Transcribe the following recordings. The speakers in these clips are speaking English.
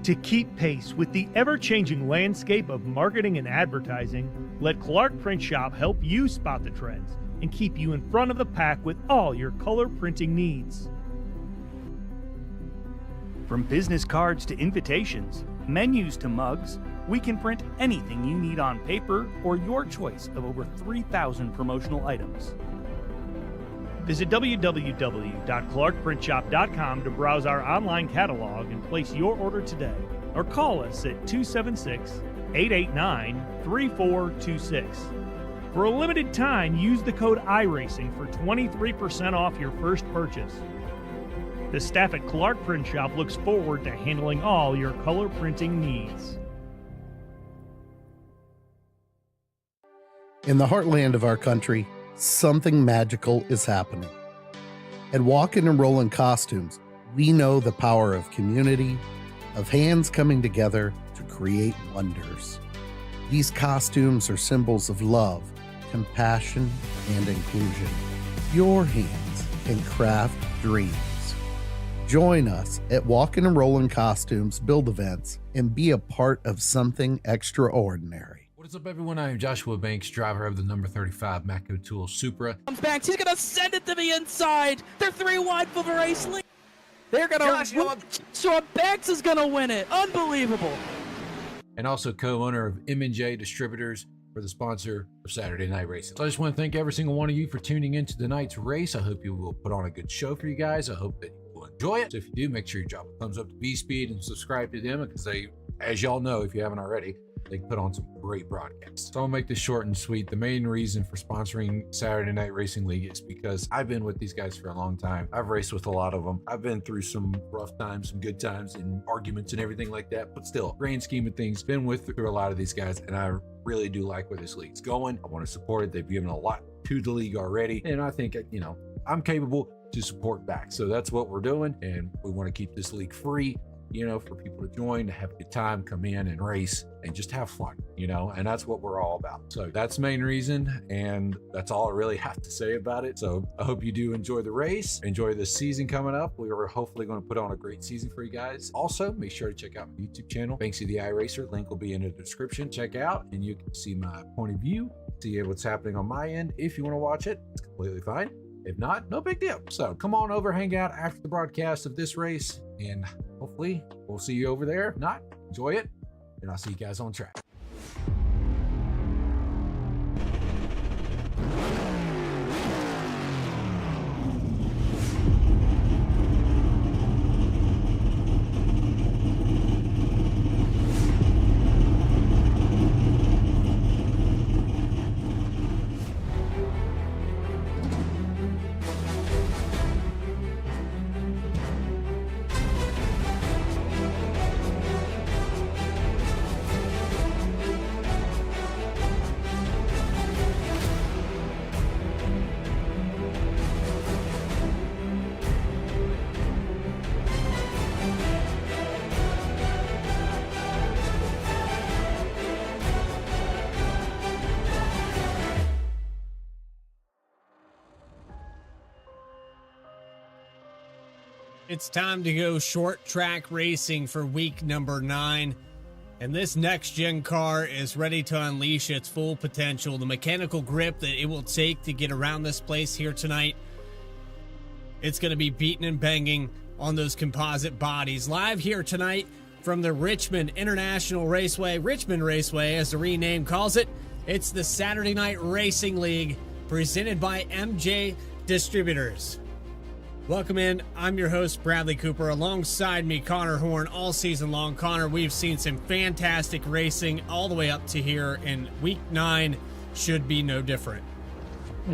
To keep pace with the ever-changing landscape of marketing and advertising, let Clark Print Shop help you spot the trends and keep you in front of the pack with all your color printing needs. From business cards to invitations, menus to mugs, we can print anything you need on paper or your choice of over 3,000 promotional items. Visit www.clarkprintshop.com to browse our online catalog and place your order today, or call us at 276-889-3426. For a limited time, use the code iRacing for 23% off your first purchase. The staff at Clark Print Shop looks forward to handling all your color printing needs. In the heartland of our country, something magical is happening. At Walkin' and Rollin' Costumes, we know the power of community, of hands coming together to create wonders. These costumes are symbols of love, compassion, and inclusion. Your hands can craft dreams. Join us at Walkin' and Rollin' Costumes build events and be a part of something extraordinary. What is up, everyone? I am Joshua Banks, driver of the number 35 Matco Tool Supra. Comes back. He's going to send it to the inside. They're 3 wide for the race lead. They're going to... Joshua Banks is going to win it. Unbelievable. And also co-owner of M&J Distributors for the sponsor of Saturday Night Racing. So I just want to thank every single one of you for tuning into tonight's race. I hope you will put on a good show for you guys. I hope that you will enjoy it. So if you do, make sure you drop a thumbs up to VSPEED and subscribe to them, because they, as y'all know, if you haven't already, they put on some great broadcasts. So I'll make this short and sweet. The main reason for sponsoring Saturday Night Racing League is because I've been with these guys for a long time. I've raced with a lot of them. I've been through some rough times, some good times, and arguments and everything like that. But still, grand scheme of things, been through a lot of these guys, and I really do like where this league's going. I want to support it. They've given a lot to the league already, and I think, you know, I'm capable to support back. So that's what we're doing, and we want to keep this league free, you know, for people to join, to have a good time, come in and race and just have fun, you know, and that's what we're all about. So that's the main reason, and that's all I really have to say about it. So I hope you do enjoy the race, enjoy the season coming up. We are hopefully going to put on a great season for you guys. Also, make sure to check out my YouTube channel, Banksy the iRacer. Link will be in the description. Check out, and you can see my point of view, see what's happening on my end. If you want to watch it, it's completely fine. If not, no big deal. So come on over, hang out after the broadcast of this race, and hopefully we'll see you over there. If not, enjoy it, and I'll see you guys on track. It's time to go short track racing for week number 9. And this next-gen car is ready to unleash its full potential. The mechanical grip that it will take to get around this place here tonight, it's going to be beating and banging on those composite bodies. Live here tonight from the Richmond International Raceway, Richmond Raceway as the rename calls it. It's the Saturday Night Racing League presented by M&J Distributors. Welcome in. I'm your host, Bradley Cooper. Alongside me, Connor Horn, all season long. Connor, we've seen some fantastic racing all the way up to here, and week 9 should be no different.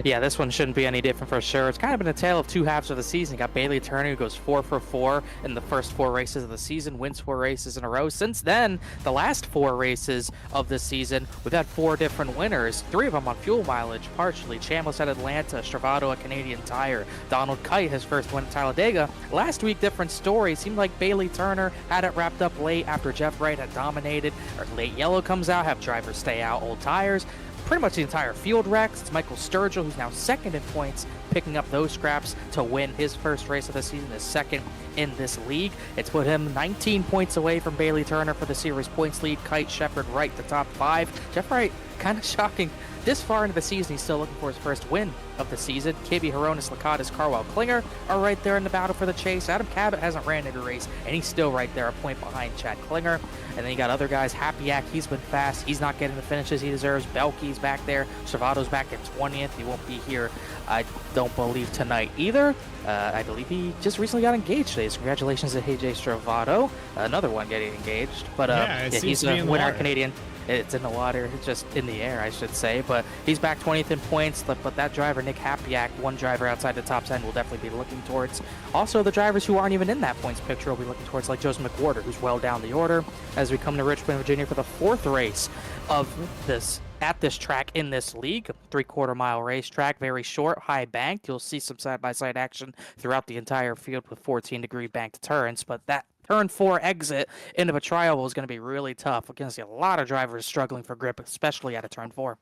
Yeah, this one shouldn't be any different for sure. It's kind of been a tale of two halves of the season. You got Bailey Turner, who goes 4 for 4 in the first 4 races of the season, wins 4 races in a row. Since then, the last 4 races of the season, we've had 4 different winners, 3 of them on fuel mileage, partially. Chambliss at Atlanta, Travado at Canadian Tire, Donald Kite, his first win at Talladega. Last week, different story. Seemed like Bailey Turner had it wrapped up late after Jeff Wright had dominated. Or late yellow comes out, have drivers stay out, old tires. pretty much the entire field wrecked. It's Michael Sturgill, who's now second in points, picking up those scraps to win his first race of the season, his second in this league. It's put him 19 points away from Bailey Turner for the series points lead. Kite, Shepard, Wright, the top 5. Jeff Wright, kind of shocking. This far into the season, he's still looking for his first win of the season. Kibbe, Hronis, Lakatos, Carwell, Klinger are right there in the battle for the chase. Adam Cabot hasn't ran every race, and he's still right there, a point behind Chad Klinger. And then you got other guys. Happyak, he's been fast. He's not getting the finishes he deserves. Belkey's back there. Servato's back at 20th. He won't be here, I don't believe, tonight either. I believe he just recently got engaged today. So congratulations to AJ Stravato. Another one getting engaged. But he's a winner Canadian. It's in the water. It's just in the air, I should say. But he's back 20th in points. But that driver, Nick Hapiak, one driver outside the top 10, will definitely be looking towards. Also, the drivers who aren't even in that points picture will be looking towards, like Joseph McWhorter, who's well down the order as we come to Richmond, Virginia for the 4th race of this at this track in this league. 3/4 mile racetrack, very short, high banked. You'll see some side-by-side action throughout the entire field with 14-degree banked turns. But that turn 4 exit into a trial is going to be really tough. We're going to see a lot of drivers struggling for grip, especially at a turn 4.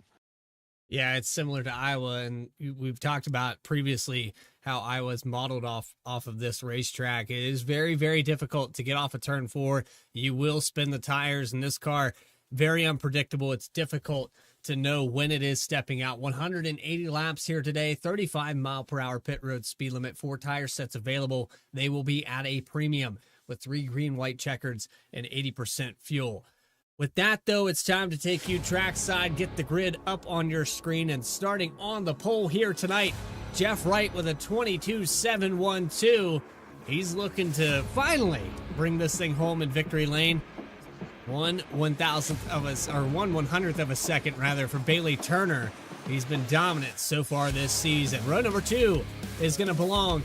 Yeah, it's similar to Iowa, and we've talked about previously how Iowa's modeled off of this racetrack. It is very, very difficult to get off a turn 4. You will spin the tires, and this car, very unpredictable. It's difficult to know when it is stepping out. 180 laps here today, 35 mile per hour pit road speed limit, 4 tire sets available. They will be at a premium with 3 green, white checkers and 80% fuel. With that, though, it's time to take you trackside, get the grid up on your screen, and starting on the pole here tonight, Jeff Wright with a 22.712. He's looking to finally bring this thing home in victory lane. 1/100th of a second rather for Bailey Turner. He's been dominant so far this season. Row number 2 is going to belong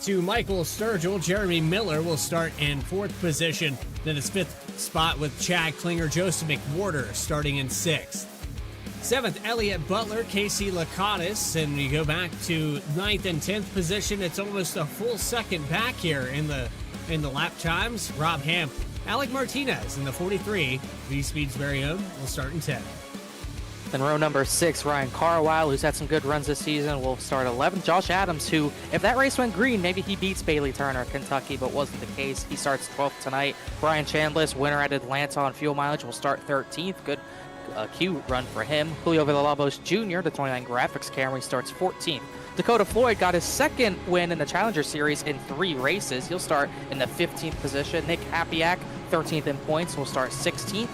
to Michael Sturgill. Jeremy Miller will start in 4th position. Then his 5th spot with Chad Klinger, Joseph McWhorter starting in 6th. 7th, Elliott Butler, Casey Lakatos, and we go back to 9th and 10th position. It's almost a full second back here in the lap times. Rob Ham, Alec Martinez in the 43, VSPEED's very own, will start in 10th. Then row number 6, Ryan Carwile, who's had some good runs this season, will start 11th. Josh Adams, who, if that race went green, maybe he beats Bailey Turner at Kentucky, but wasn't the case. He starts 12th tonight. Brian Chandless, winner at Atlanta on fuel mileage, will start 13th. Good Q run for him. Julio Villalobos Jr., the 29 graphics Camry, starts 14th. Dakota Floyd got his 2nd win in the Challenger Series in 3 races. He'll start in the 15th position. Nick Hapiak, 13th in points, will start 16th.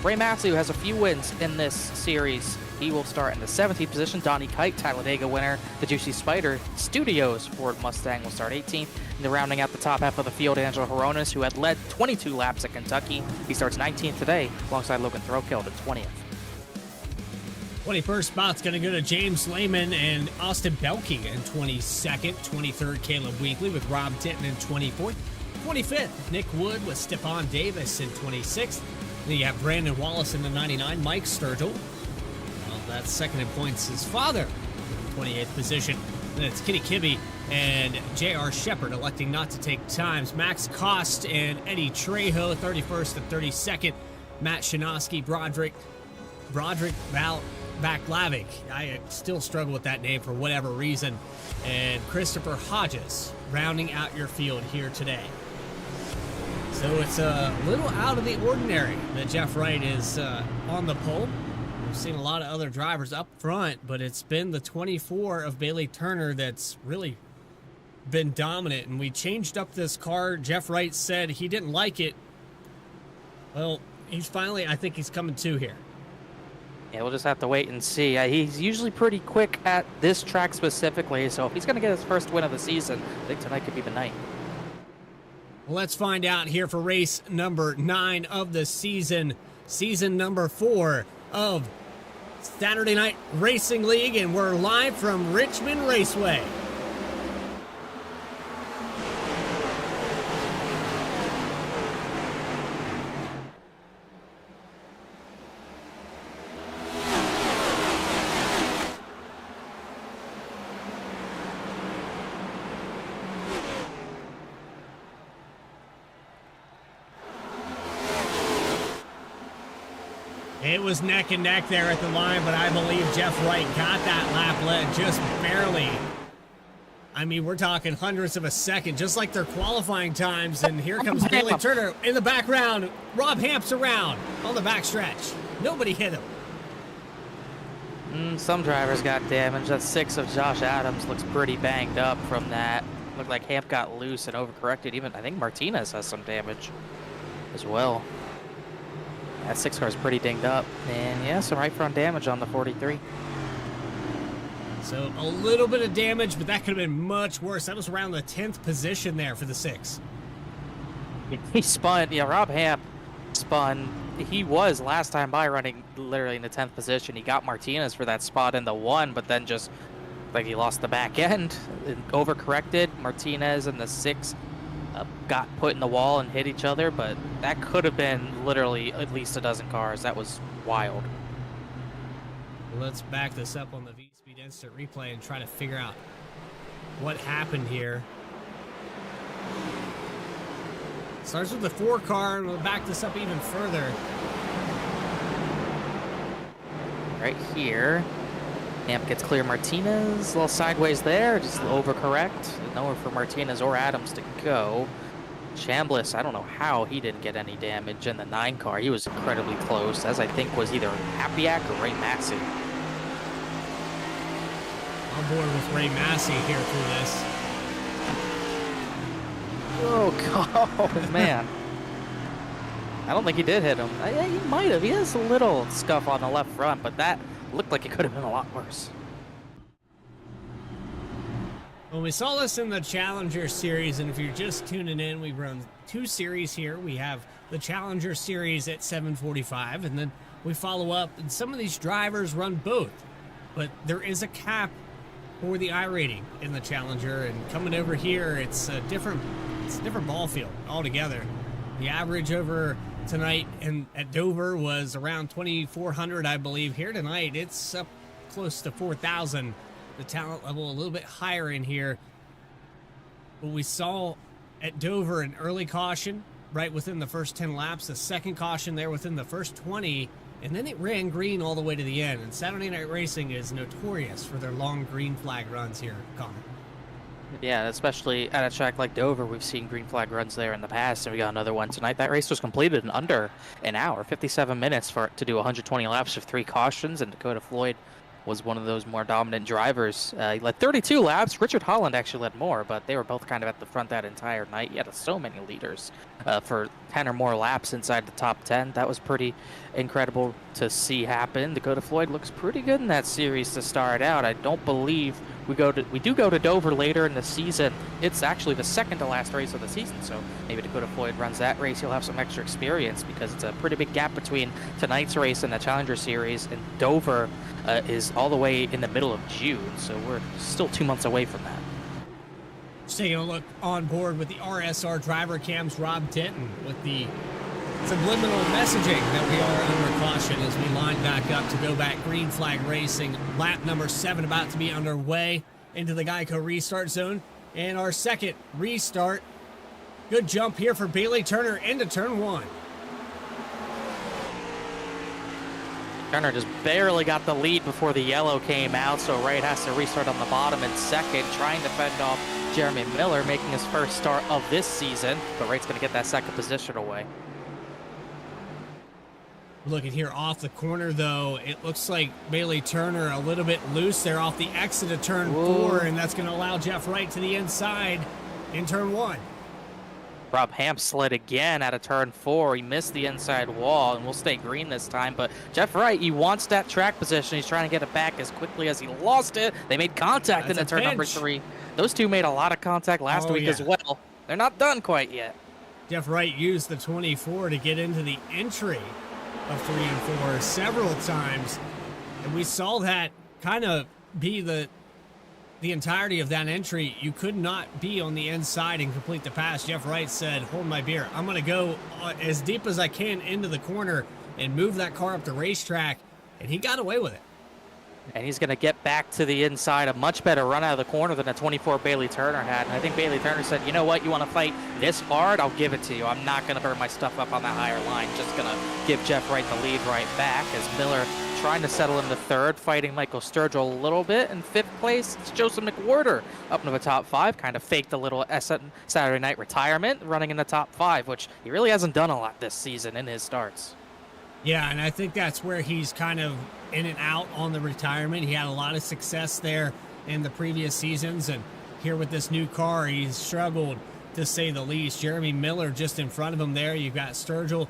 Ray Massey, who has a few wins in this series, he will start in the 17th position. Donnie Kite, Talladega winner, the Juicy Spider Studios Ford Mustang, will start 18th. And rounding out the top half of the field, Angelo Hronis, who had led 22 laps at Kentucky. He starts 19th today, alongside Logan Throkill at 20th. 21st spot's going to go to James Lehman and Austin Belkey in 22nd. 23rd, Caleb Weekly with Rob Tinton in 24th. 25th, Nick Wood with Stephon Davis in 26th. Then you have Brandon Wallace in the 99, Mike Sturgill. Well, that's second in points. His father in 28th position. Then it's Kenny Kibbe and J.R. Shepard electing not to take times. Max Kost and Eddie Trejo, 31st and 32nd. Matt Shinosky, Broderick Baklavic. I still struggle with that name for whatever reason. And Christopher Hodges rounding out your field here today. So it's a little out of the ordinary that Jeff Wright is on the pole. We've seen a lot of other drivers up front, but it's been the 24 of Bailey Turner that's really been dominant. And we changed up this car. Jeff Wright said he didn't like it. Well, he's finally, I think he's coming to here. Yeah, we'll just have to wait and see. He's usually pretty quick at this track specifically, so if he's going to get his first win of the season, I think tonight could be the night. Well, let's find out here for race number 9 of the season, season number 4 of Saturday Night Racing League, and we're live from Richmond Raceway. It was neck and neck there at the line, but I believe Jeff Wright got that lap led just barely. I mean, we're talking hundredths of a second, just like their qualifying times. And here comes Bailey Turner in the background. Rob Hamp's around on the backstretch. Nobody hit him. Some drivers got damaged. That 6 of Josh Adams looks pretty banged up from that. Looked like Hamp got loose and overcorrected. Even I think Martinez has some damage as well. That 6 car is pretty dinged up. And yeah, some right front damage on the 43. So a little bit of damage, but that could have been much worse. That was around the 10th position there for the 6. He spun. Yeah, Rob Hamp spun. He was last time by running literally in the 10th position. He got Martinez for that spot in the 1, but then just like he lost the back end and overcorrected. Martinez and the 6 got put in the wall and hit each other, but that could have been literally at least a dozen cars. That was wild. Let's back this up on the VSPEED instant replay and try to figure out what happened here. Starts with the 4 car, and we'll back this up even further. Right here. Hamp gets clear Martinez. A little sideways there, just overcorrect. Nowhere for Martinez or Adams to go. Chambliss, I don't know how he didn't get any damage in the 9 car. He was incredibly close, as I think was either Happyack or Ray Massey. On board with Ray Massey here through this. Oh, God. Oh, man. I don't think he did hit him. Yeah, he might have. He has a little scuff on the left front, but that looked like it could have been a lot worse. Well, we saw this in the Challenger Series, and if you're just tuning in, we run 2 series here. We have the Challenger Series at 7:45, and then we follow up, and some of these drivers run both. But there is a cap for the iRating in the Challenger, and coming over here, it's a different ball field altogether. The average over tonight and at Dover was around 2,400, I believe. Here tonight, it's up close to 4,000. The talent level a little bit higher in here. But we saw at Dover an early caution right within the first 10 laps, the second caution there within the first 20, and then it ran green all the way to the end. And Saturday Night Racing is notorious for their long green flag runs here, Connor. Yeah, especially at a track like Dover, we've seen green flag runs there in the past, and we got another one tonight. That race was completed in under an hour, 57 minutes to do 120 laps of 3 cautions, and Dakota Floyd was one of those more dominant drivers. He led 32 laps. Richard Holland actually led more, but they were both kind of at the front that entire night. He had so many leaders for 10 or more laps inside the top 10. That was pretty incredible to see happen. Dakota Floyd looks pretty good in that series to start out. I don't believe we do go to Dover later in the season. It's actually the second to last race of the season, so maybe Dakota Floyd runs that race. He'll have some extra experience because it's a pretty big gap between tonight's race and the Challenger Series, and Dover is all the way in the middle of June, so we're still 2 months away from that. Just taking a look on board with the RSR Driver Cam's Rob Denton with the subliminal messaging that we are under caution as we line back up to go back green flag racing. Lap number 7 about to be underway into the Geico restart zone. And our second restart. Good jump here for Bailey Turner into turn 1. Turner just barely got the lead before the yellow came out, so Wright has to restart on the bottom in second, trying to fend off Jeremy Miller, making his first start of this season, but Wright's going to get that second position away. Looking here off the corner, though, it looks like Bailey Turner a little bit loose there off the exit of turn 4, and that's going to allow Jeff Wright to the inside in turn 1. Rob Hamp slid again out of turn 4. He missed the inside wall, and we'll stay green this time. But Jeff Wright, he wants that track position. He's trying to get it back as quickly as he lost it. They made contact in the turn number 3. Those two made a lot of contact last week as well. They're not done quite yet. Jeff Wright used the 24 to get into the entry of 3 and 4 several times, and we saw that kind of be the entirety of that entry. You could not be on the inside and complete the pass. Jeff Wright said, hold my beer. I'm going to go as deep as I can into the corner and move that car up the racetrack, and he got away with it. And he's going to get back to the inside. A much better run out of the corner than a 24 Bailey Turner had. And I think Bailey Turner said, you know what, you want to fight this hard? I'll give it to you. I'm not going to burn my stuff up on that higher line. Just going to give Jeff Wright the lead right back as Miller trying to settle into third, fighting Michael Sturgill a little bit. In fifth place, it's Joseph McWhorter up into the top 5. Kind of faked a little Saturday night retirement, running in the top 5, which he really hasn't done a lot this season in his starts. Yeah, and I think that's where he's kind of in and out on the retirement. He had a lot of success there in the previous seasons, and here with this new car, he's struggled to say the least. Jeremy Miller just in front of him there. You've got Sturgill.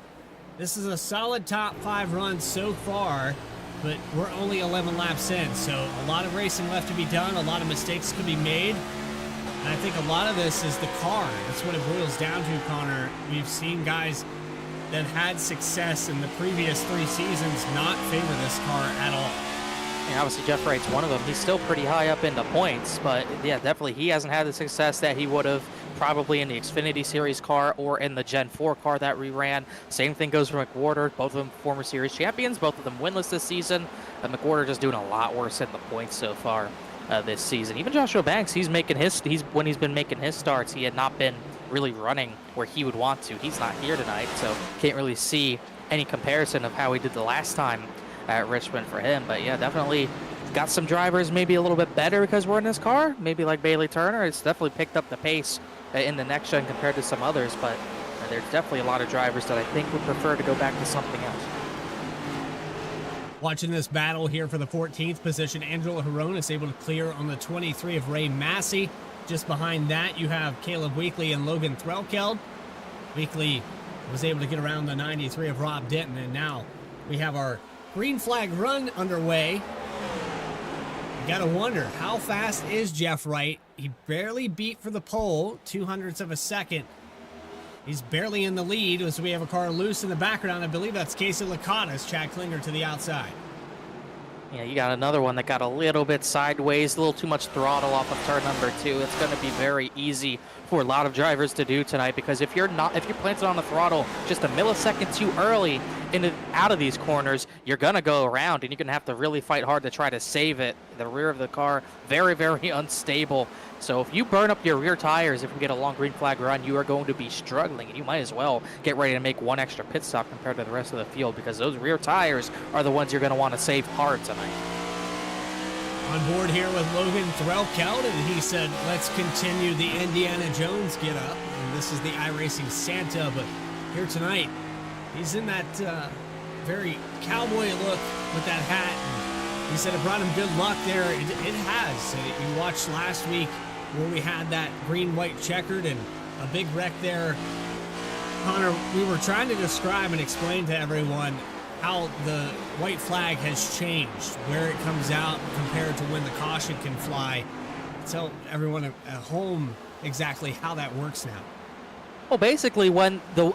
This is a solid top 5 run so far, but we're only 11 laps in, so a lot of racing left to be done. A lot of mistakes could be made, and I think a lot of this is the car. That's what it boils down to, Connor. We've seen guys that had success in the previous 3 seasons not favor this car at all. And obviously Jeff Wright's one of them. He's still pretty high up in the points, but yeah, definitely he hasn't had the success that he would have probably in the Xfinity Series car or in the Gen 4 car that we ran. Same thing goes for McWhorter. Both of them former series champions, both of them winless this season. McWhorter just doing a lot worse in the points so far this season. Even Joshua Banks, when he's been making his starts, he had not been really running where he would want to. He's not here tonight, so can't really see any comparison of how he did the last time at Richmond for him. But yeah, definitely got some drivers maybe a little bit better because we're in this car, maybe like Bailey Turner. It's definitely picked up the pace in the next gen compared to some others, but there's definitely a lot of drivers that I think would prefer to go back to something else. Watching this battle here for the 14th position, Angela Herron is able to clear on the 23 of Ray Massey. Just behind that, you have Caleb Weekly and Logan Threlkeld. Weekly was able to get around the 93 of Rob Denton, and now we have our green flag run underway. You gotta wonder, how fast is Jeff Wright? He barely beat for the pole, 0.02 of a second. He's barely in the lead as we have a car loose in the background. I believe that's Casey Licata's Chad Klinger to the outside. Yeah, you got another one that got a little bit sideways, a little too much throttle off of turn number 2. It's going to be very easy for a lot of drivers to do tonight, because if you're planted on the throttle just a millisecond too early out of these corners, you're going to go around, and you're going to have to really fight hard to try to save it. The rear of the car, very, very unstable. So if you burn up your rear tires, if we get a long green flag run, you are going to be struggling, and you might as well get ready to make one extra pit stop compared to the rest of the field, because those rear tires are the ones you're going to want to save hard tonight. On board here with Logan Threlkeld, and he said, let's continue the Indiana Jones get up. And this is the iRacing Santa, but here tonight, he's in that very cowboy look with that hat. And he said it brought him good luck there. It has. You watched last week where we had that green-white checkered and a big wreck there. Connor, we were trying to describe and explain to everyone how the white flag has changed, where it comes out compared to when the caution can fly. Tell everyone at home exactly how that works now. Well, basically,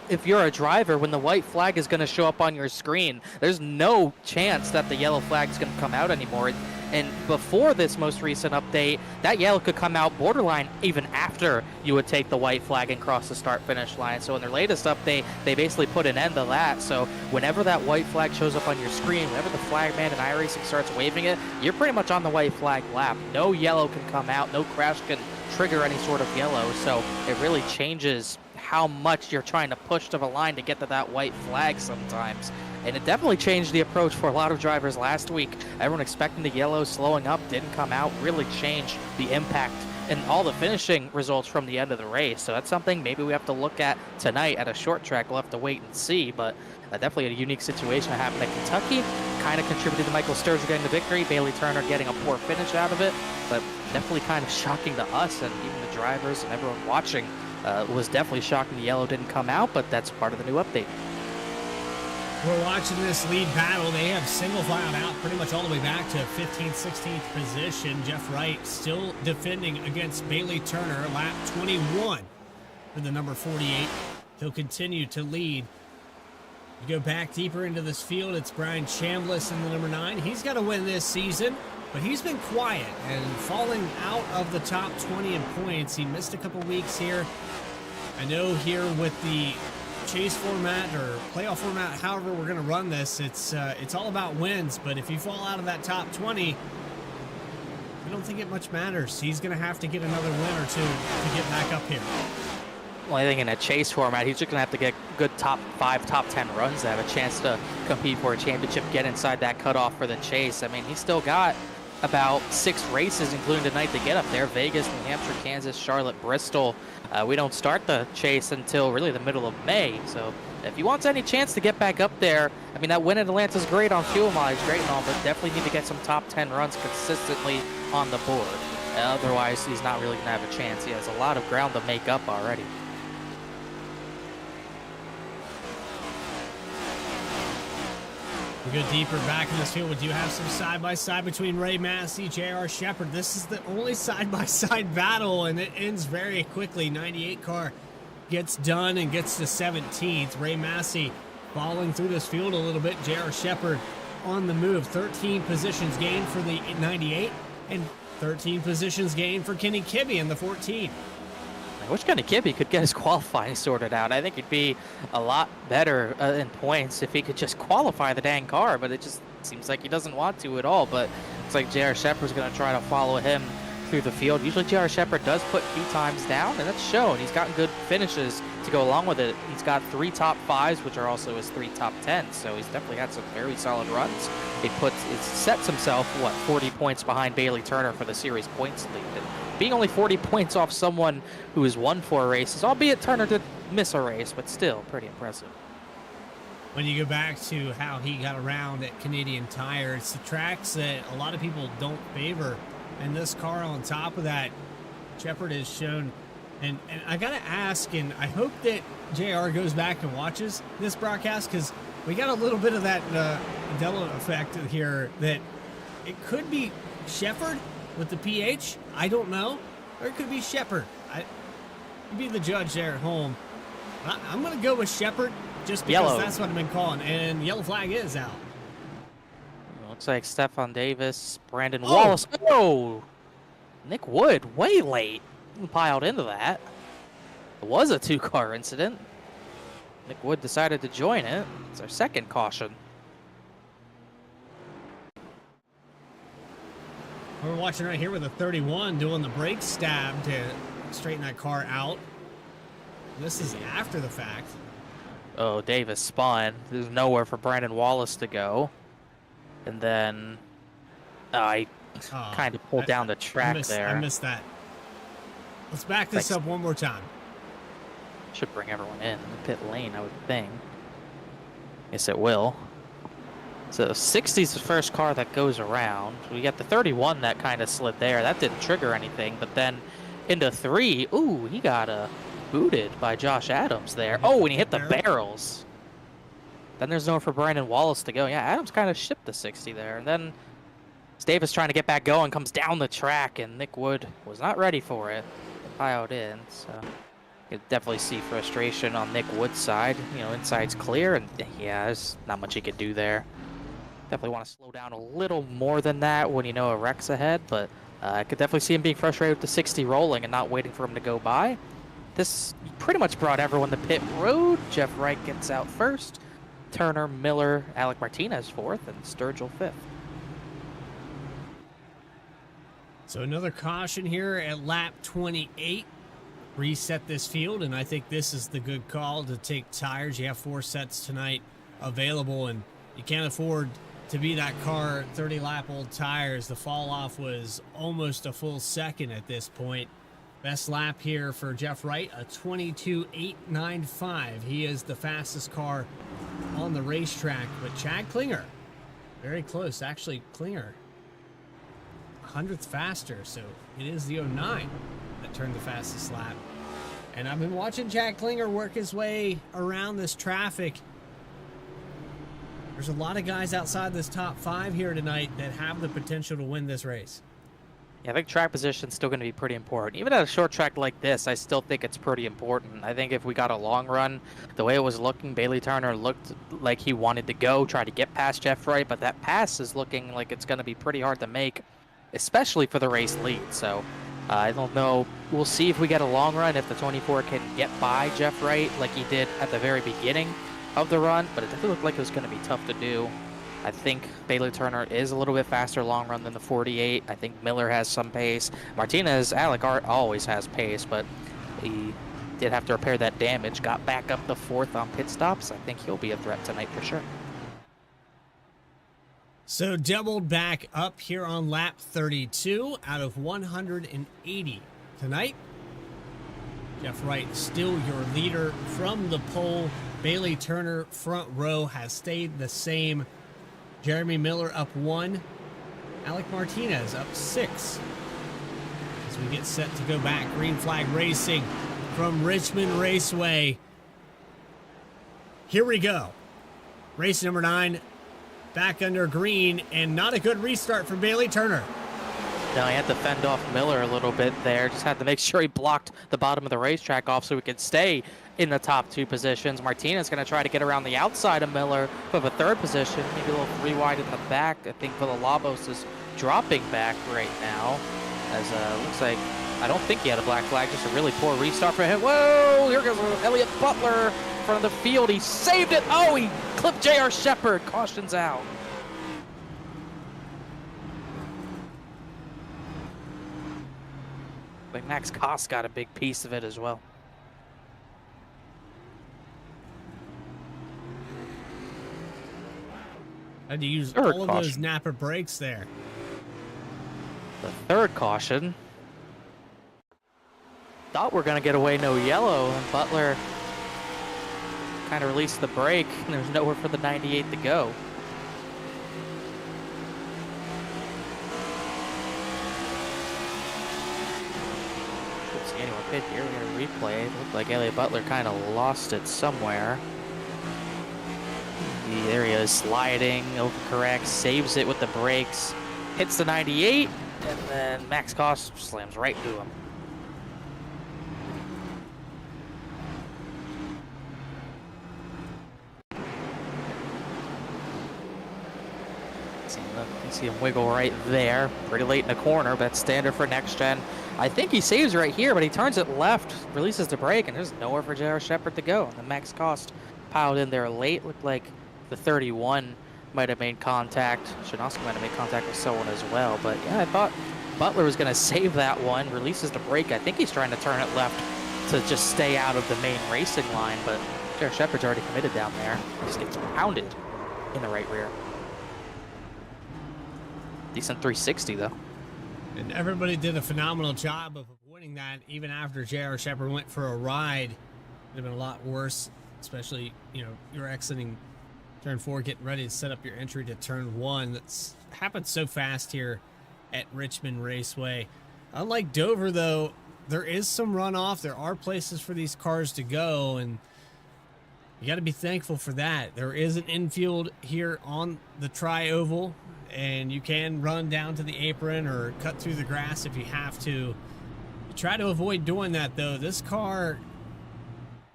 if you're a driver, when the white flag is going to show up on your screen, there's no chance that the yellow flag is going to come out anymore. And before this most recent update, that yellow could come out borderline even after you would take the white flag and cross the start-finish line. So in their latest update, they basically put an end to that. So whenever that white flag shows up on your screen, whenever the flag man in iRacing starts waving it, you're pretty much on the white flag lap. No yellow can come out. No crash can trigger any sort of yellow. So it really changes how much you're trying to push to the line to get to that white flag sometimes. And it definitely changed the approach for a lot of drivers last week. Everyone expecting the yellow slowing up didn't come out, really changed the impact and all the finishing results from the end of the race. So that's something maybe we have to look at tonight at a short track. We'll have to wait and see, but definitely a unique situation that happened at Kentucky. Kind of contributed to Michael Sturgill getting the victory, Bailey Turner getting a poor finish out of it, but definitely kind of shocking to us and even the drivers and everyone watching. Was definitely shocking the yellow didn't come out, but that's part of the new update. We're watching this lead battle. They have single filed out pretty much all the way back to 15th, 16th position. Jeff Wright still defending against Bailey Turner, lap 21 for the number 48. He'll continue to lead. You go back deeper into this field, it's Brian Chambliss in the number 9. He's got to win this season, but he's been quiet and falling out of the top 20 in points. He missed a couple weeks here. I know here with the chase format or playoff format, however we're going to run this, it's all about wins. But if you fall out of that top 20, I don't think it much matters. He's going to have to get another win or two to get back up here. Well, I think in a chase format, he's just going to have to get good top 5, top 10 runs to have a chance to compete for a championship, get inside that cutoff for the chase. I mean, he's still got about 6 races, including tonight, to get up there. Vegas, New Hampshire, Kansas, Charlotte, Bristol. We don't start the chase until really the middle of May. So if he wants any chance to get back up there, I mean, that win at Atlanta's great on fuel mileage, great and all, but definitely need to get some top 10 runs consistently on the board. Otherwise, he's not really going to have a chance. He has a lot of ground to make up already. We go deeper back in this field. We do have some side-by-side between Ray Massey, J.R. Shepard. This is the only side-by-side battle, and it ends very quickly. 98 car gets done and gets to 17th. Ray Massey following through this field a little bit. J.R. Shepard on the move. 13 positions gained for the 98 and 13 positions gained for Kenny Kibbe in the 14. I wish Kenny Kibbe could get his qualifying sorted out. I think he'd be a lot better in points if he could just qualify the dang car, but it just seems like he doesn't want to at all. But it's like J.R. Shepard's going to try to follow him through the field. Usually J.R. Shepard does put few times down, and that's shown. He's gotten good finishes to go along with it. He's got 3 top 5s, which are also his 3 top 10s, so he's definitely had some very solid runs. He sets himself, 40 points behind Bailey Turner for the series points lead. And being only 40 points off someone who has won 4 races, albeit Turner did miss a race, but still pretty impressive. When you go back to how he got around at Canadian Tire, it's the tracks that a lot of people don't favor. And this car on top of that, Shepard has shown. And I got to ask, and I hope that JR goes back and watches this broadcast, because we got a little bit of that Mandela effect here, that it could be Shepard with the PH. I don't know. Or it could be Shepard. You'd be the judge there at home. I'm going to go with Shepard just because Yellow. That's what I've been calling. And yellow flag is out. Looks like Stefan Davis, Brandon Wallace. Oh! Nick Wood, way late. Piled into that. It was a 2-car incident. Nick Wood decided to join it. It's our second caution. We're watching right here with a 31 doing the brake stab to straighten that car out. This is after the fact. Oh, Davis spun. There's nowhere for Brandon Wallace to go. And then I kind of pulled down the track there. I missed that. Let's back this up one more time. Should bring everyone in the pit lane, I would think. Yes, it will. So 60's the first car that goes around. We got the 31 that kind of slid there. That didn't trigger anything. But then into 3, ooh, he got booted by Josh Adams there. Oh, and he hit the barrels. Then there's nowhere for Brandon Wallace to go. Yeah, Adams kind of shipped the 60 there. And then Davis trying to get back going, comes down the track, and Nick Wood was not ready for it. Piled in, so you can definitely see frustration on Nick Wood's side. You know, inside's clear, and yeah, there's not much he could do there. Definitely want to slow down a little more than that when you know a wreck's ahead, but I could definitely see him being frustrated with the 60 rolling and not waiting for him to go by. This pretty much brought everyone to pit road. Jeff Wright gets out first. Turner, Miller, Alec Martinez 4th, and Sturgill 5th. So another caution here at lap 28. Reset this field, and I think this is the good call to take tires. You have 4 sets tonight available, and you can't afford to be that car 30-lap-old tires. The fall-off was almost a full second at this point. Best lap here for Jeff Wright, a 22.895. He is the fastest car on the racetrack, but Chad Klinger, very close. Actually, Klinger, 100th faster, so it is the 09 that turned the fastest lap. And I've been watching Chad Klinger work his way around this traffic. There's a lot of guys outside this top 5 here tonight that have the potential to win this race. Yeah, I think track position's still going to be pretty important. Even at a short track like this, I still think it's pretty important. I think if we got a long run, the way it was looking, Bailey Turner looked like he wanted to go, try to get past Jeff Wright, but that pass is looking like it's going to be pretty hard to make, especially for the race lead. So I don't know. We'll see if we get a long run, if the 24 can get by Jeff Wright like he did at the very beginning of the run, but it definitely looked like it was going to be tough to do. I think Bailey Turner is a little bit faster long run than the 48. I think Miller has some pace. Martinez, Alec Art always has pace, but he did have to repair that damage. Got back up to 4th on pit stops. I think he'll be a threat tonight for sure. So doubled back up here on lap 32 out of 180 tonight. Jeff Wright still your leader from the pole. Bailey Turner front row has stayed the same. Jeremy Miller up 1. Alec Martinez up 6. As we get set to go back, green flag racing from Richmond Raceway. Here we go. Race number 9, back under green, and not a good restart for Bailey Turner. No, he had to fend off Miller a little bit there. Just had to make sure he blocked the bottom of the racetrack off so he could stay in the top 2 positions. Martinez going to try to get around the outside of Miller for the 3rd position. Maybe a little 3 wide in the back. I think Villalobos is dropping back right now. As looks like, I don't think he had a black flag. Just a really poor restart for him. Whoa, here goes Elliott Butler in front of the field. He saved it. Oh, he clipped J.R. Shepard. Caution's out. But Max Koss got a big piece of it as well. Had to use Third all of caution. those Napa brakes there. The 3rd caution. Thought we're going to get away no yellow, and Butler kind of released the brake, and there's nowhere for the 98 to go. Don't see anyone pit here. We're going to replay. It looked like Elliott Butler kind of lost it somewhere. The area is sliding, overcorrects, saves it with the brakes, hits the 98, and then Max Koss slams right into him. You see him wiggle right there, pretty late in the corner, but that's standard for next gen. I think he saves right here, but he turns it left, releases the brake, and there's nowhere for J.R. Shepard to go. And the Max Koss piled in there late. Looked like the 31 might have made contact. Shanoski might have made contact with someone as well. But yeah, I thought Butler was going to save that one, releases the brake. I think he's trying to turn it left to just stay out of the main racing line, but J.R. Shepard's already committed down there. He just gets pounded in the right rear. Decent 360 though. And everybody did a phenomenal job of avoiding that, even after J.R. Shepard went for a ride. It would have been a lot worse, especially, you know, you're exiting turn 4, getting ready to set up your entry to turn 1. That's happened so fast here at Richmond Raceway. Unlike Dover, though, there is some runoff. There are places for these cars to go, and you got to be thankful for that. There is an infield here on the tri-oval, and you can run down to the apron or cut through the grass if you have to. You try to avoid doing that, though. This car,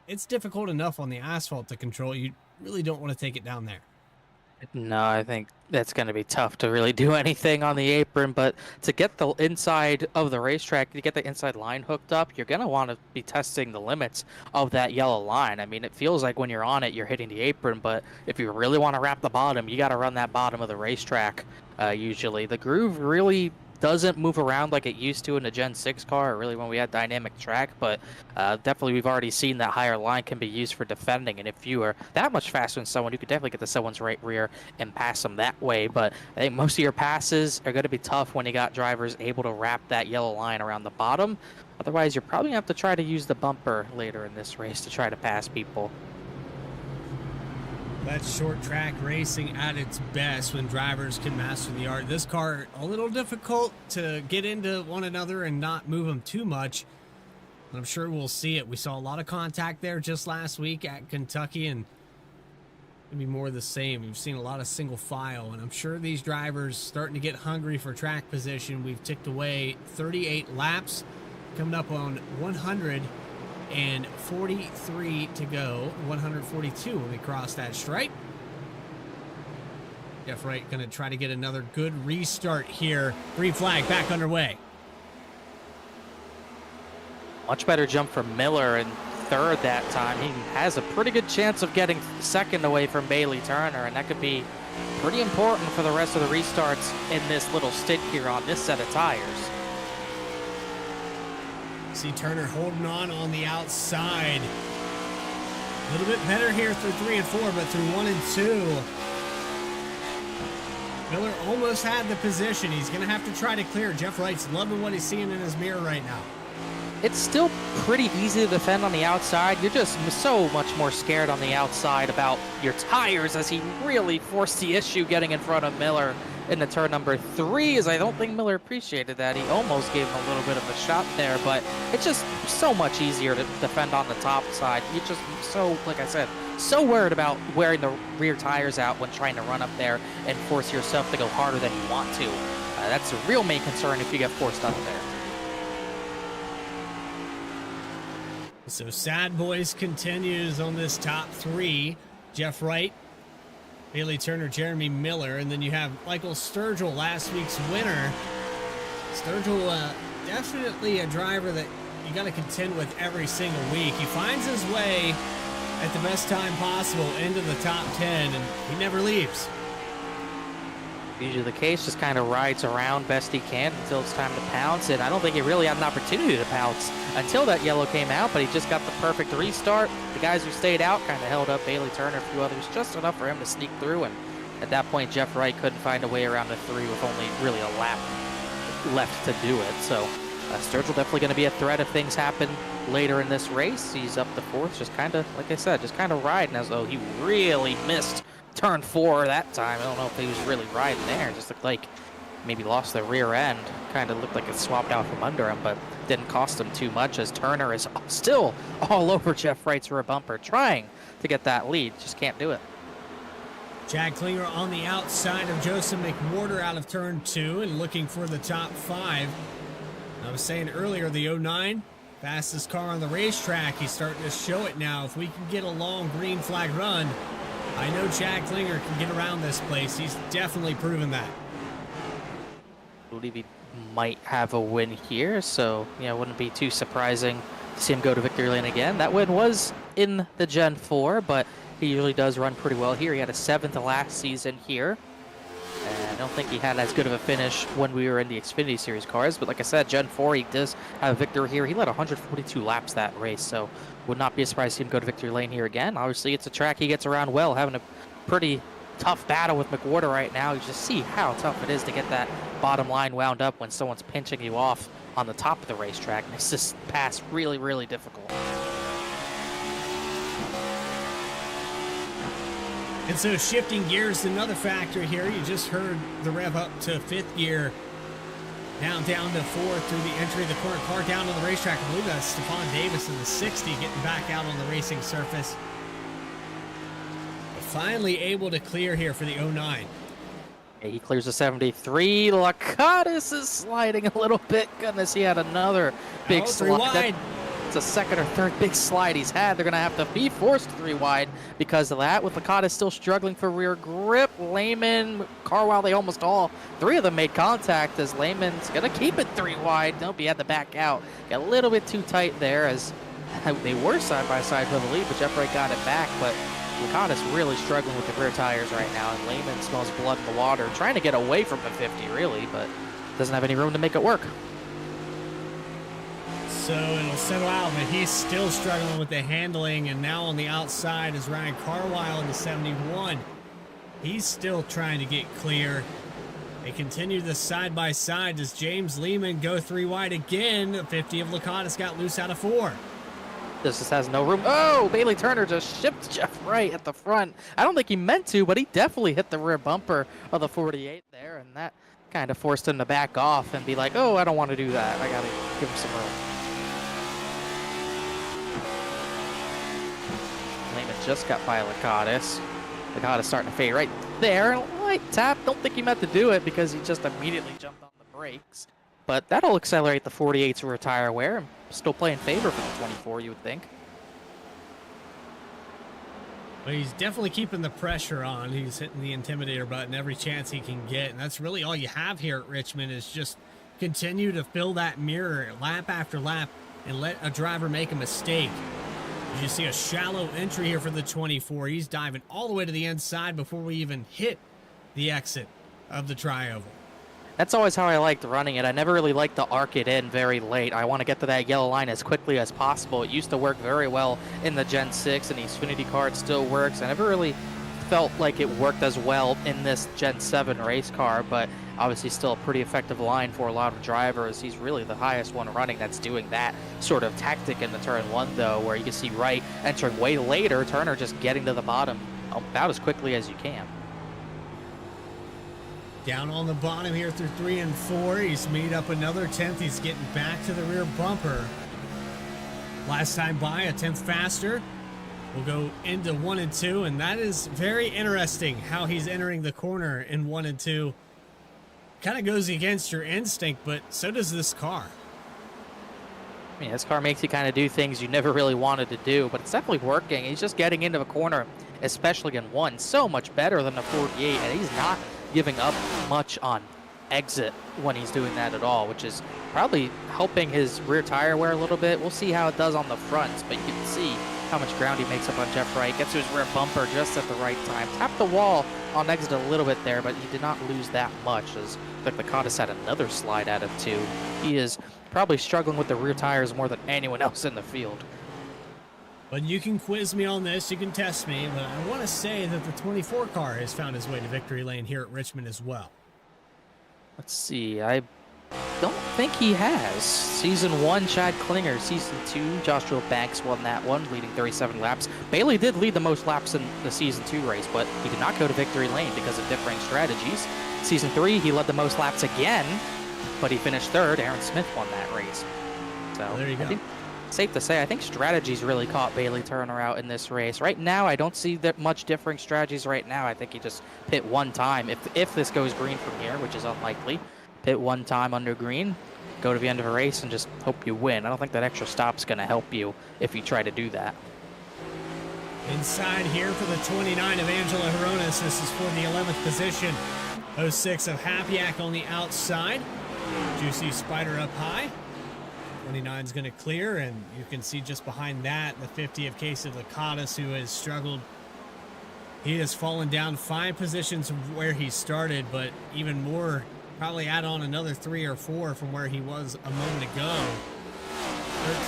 it's difficult enough on the asphalt to control. You really don't want to take it down there. No, I think that's going to be tough to really do anything on the apron, but to get the inside of the racetrack, to get the inside line hooked up, you're going to want to be testing the limits of that yellow line. I mean, it feels like when you're on it, you're hitting the apron, but if you really want to wrap the bottom, you got to run that bottom of the racetrack usually. The groove really doesn't move around like it used to in the Gen 6 car, or really when we had dynamic track, but definitely we've already seen that higher line can be used for defending, and if you are that much faster than someone, you could definitely get to someone's right rear and pass them that way. But I think most of your passes are going to be tough when you got drivers able to wrap that yellow line around the bottom. Otherwise, you're probably going to have to try to use the bumper later in this race to try to pass people. That's short track racing at its best when drivers can master the art. This car, a little difficult to get into one another and not move them too much. But I'm sure we'll see it. We saw a lot of contact there just last week at Kentucky, and maybe more of the same. We've seen a lot of single file, and I'm sure these drivers starting to get hungry for track position. We've ticked away 38 laps, coming up on 143 to go, 142 when we cross that stripe. Jeff Wright going to try to get another good restart here. Green flag back underway. Much better jump from Miller, and third that time. He has a pretty good chance of getting second away from Bailey Turner, and that could be pretty important for the rest of the restarts in this little stint here on this set of tires. See Turner holding on the outside. A little bit better here through 3 and 4, but through 1 and 2, Miller almost had the position. He's going to have to try to clear. Jeff Wright's loving what he's seeing in his mirror right now. It's still pretty easy to defend on the outside. You're just so much more scared on the outside about your tires, as he really forced the issue getting in front of Miller into turn number 3, as I don't think Miller appreciated that. He almost gave him a little bit of a shot there, but it's just so much easier to defend on the top side. You're just so, like I said, so worried about wearing the rear tires out when trying to run up there and force yourself to go harder than you want to. That's a real main concern if you get forced up there. So Sad Boys continues on this top 3. Jeff Wright, Bailey Turner, Jeremy Miller, and then you have Michael Sturgill, last week's winner. Sturgill, definitely a driver that you got to contend with every single week. He finds his way at the best time possible into the top 10, and he never leaves. Usually the case, just kind of rides around best he can until it's time to pounce, and I don't think he really had an opportunity to pounce until that yellow came out, but he just got the perfect restart. The guys who stayed out kind of held up Bailey Turner, a few others, just enough for him to sneak through, and at that point Jeff Wright couldn't find a way around the 3 with only really a lap left to do it. So Sturgill definitely going to be a threat if things happen later in this race. He's up to 4th, just kind of, like I said, just kind of riding as though he really missed turn 4 that time. I don't know if he was really riding there. It just looked like maybe lost the rear end. Kind of looked like it swapped out from under him, but didn't cost him too much, as Turner is still all over Jeff Wright's rear bumper, trying to get that lead. Just can't do it. Chad Klinger on the outside of Joseph McWhorter out of turn 2 and looking for the top 5. I was saying earlier, the 09, fastest car on the racetrack. He's starting to show it now. If we can get a long green flag run, I know Chad Klinger can get around this place. He's definitely proven that. I believe he might have a win here, so yeah, it wouldn't be too surprising to see him go to victory lane again. That win was in the Gen 4, but he usually does run pretty well here. He had a 7th last season here, and I don't think he had as good of a finish when we were in the Xfinity Series cars, but like I said, Gen 4, he does have a victory here. He led 142 laps that race, so would not be surprised to see him go to victory lane here again. Obviously, it's a track he gets around well, having a pretty tough battle with McWhorter right now. You just see how tough it is to get that bottom line wound up when someone's pinching you off on the top of the racetrack. Makes this pass really, really difficult. And so shifting gears is another factor here. You just heard the rev up to 5th gear. Now down to 4th through the entry of the corner. Car down on the racetrack. I believe that's Stephon Davis in the 60 getting back out on the racing surface. But finally able to clear here for the 09. Yeah, he clears the 73. Lakatos is sliding a little bit. Goodness, he had another big slide. It's a 2nd or 3rd big slide he's had. They're going to have to be forced 3 wide because of that. With Lakatos still struggling for rear grip. Lehman, Carwile, they almost all 3 of them made contact, as Lehman's going to keep it 3 wide. Nope, he had to back out. Got a little bit too tight there, as they were side by side for the lead, but Jeff Wright got it back. But Lakatos really struggling with the rear tires right now, and Lehman smells blood in the water, trying to get away from the 50 really, but doesn't have any room to make it work. So it'll settle out, but he's still struggling with the handling, and now on the outside is Ryan Carwile in the 71. He's still trying to get clear. They continue the side-by-side. Does James Lehman go 3 wide again? The 50 of Lakatos got loose out of 4. This just has no room. Oh, Bailey Turner just shipped Jeff Wright at the front. I don't think he meant to, but he definitely hit the rear bumper of the 48 there, and that kind of forced him to back off and be like, oh, I don't want to do that. I got to give him some room. Lehman just got by Lakatos. Lakatos starting to fade right there. Light tap. Don't think he meant to do it because he just immediately jumped on the brakes. But that'll accelerate the 48's rear tire wear. And still play in favor for the 24, you would think. But he's definitely keeping the pressure on. He's hitting the intimidator button every chance he can get. And that's really all you have here at Richmond, is just continue to fill that mirror lap after lap and let a driver make a mistake. You see a shallow entry here for the 24. He's diving all the way to the inside before we even hit the exit of the tri-oval. That's always how I liked running it. I never really liked to arc it in very late. I want to get to that yellow line as quickly as possible. It used to work very well in the Gen 6, and the Xfinity car it still works. I never really felt like it worked as well in this Gen 7 race car, but obviously still a pretty effective line for a lot of drivers. He's really the highest one running that's doing that sort of tactic in the turn 1, though, where you can see Wright entering way later, Turner just getting to the bottom about as quickly as you can. Down on the bottom here through 3 and 4. He's made up another 10th. He's getting back to the rear bumper. Last time by, a 10th faster. We'll go into 1 and 2, and that is very interesting how he's entering the corner in 1 and 2. Kind of goes against your instinct, but so does this car. I mean, this car makes you kind of do things you never really wanted to do, but it's definitely working. He's just getting into a corner, especially in 1, so much better than the 48, and he's not giving up much on exit when he's doing that at all, which is probably helping his rear tire wear a little bit. We'll see how it does on the fronts, but you can see how much ground he makes up on Jeff Wright. Gets to his rear bumper just at the right time. Tapped the wall on exit a little bit there, but he did not lose that much, as Licata had another slide at him too. He is probably struggling with the rear tires more than anyone else in the field. But you can quiz me on this, you can test me, but I want to say that the 24 car has found his way to victory lane here at Richmond as well. Let's see, I don't think he has. Season 1, Chad Klinger. Season 2, Joshua Banks won that one, leading 37 laps. Bailey did lead the most laps in the Season 2 race, but he did not go to victory lane because of differing strategies. Season 3, he led the most laps again, but he finished 3rd. Aaron Smith won that race. So Well, there you go. Safe to say, I think strategies really caught Bailey Turner out in this race. Right now, I don't see that much differing strategies right now. I think he just pit one time. If this goes green from here, which is unlikely, pit one time under green, go to the end of a race, and just hope you win. I don't think that extra stop's going to help you if you try to do that. Inside here for the 29 of Angela Heronis. This is for the 11th position. 06 of Hapiak on the outside. Juicy Spider up high. 29 is going to clear, and you can see just behind that the 50 of Casey Licata, who has struggled. He has fallen down 5 positions from where he started, but even more, probably add on another 3 or 4 from where he was a moment ago.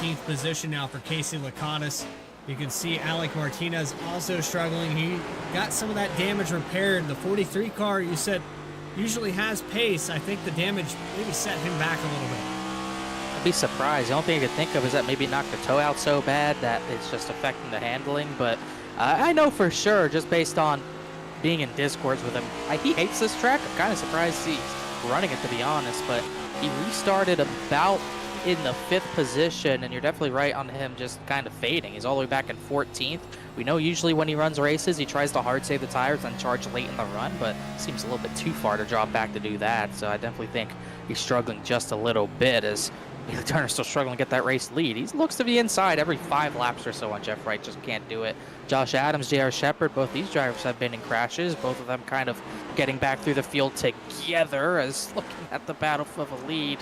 13th position now for Casey Licata. You can see Alec Martinez also struggling. He got some of that damage repaired. The 43 car, you said, usually has pace. I think the damage maybe set him back a little bit. I'd be surprised. The only thing I could think of is that maybe it knocked the toe out so bad that it's just affecting the handling. But I know for sure, just based on being in discords with him, he hates this track. I'm kind of surprised he's running it, to be honest. But he restarted about in the 5th position, and you're definitely right on him just kind of fading. He's all the way back in 14th. We know usually when he runs races, he tries to hard save the tires and charge late in the run, but seems a little bit too far to drop back to do that. So I definitely think he's struggling just a little bit, as Bailey Turner's still struggling to get that race lead. He looks to be inside every 5 laps or so on Jeff Wright, just can't do it. Josh Adams, J.R. Shepard, both these drivers have been in crashes, both of them kind of getting back through the field together, as looking at the battle for the lead.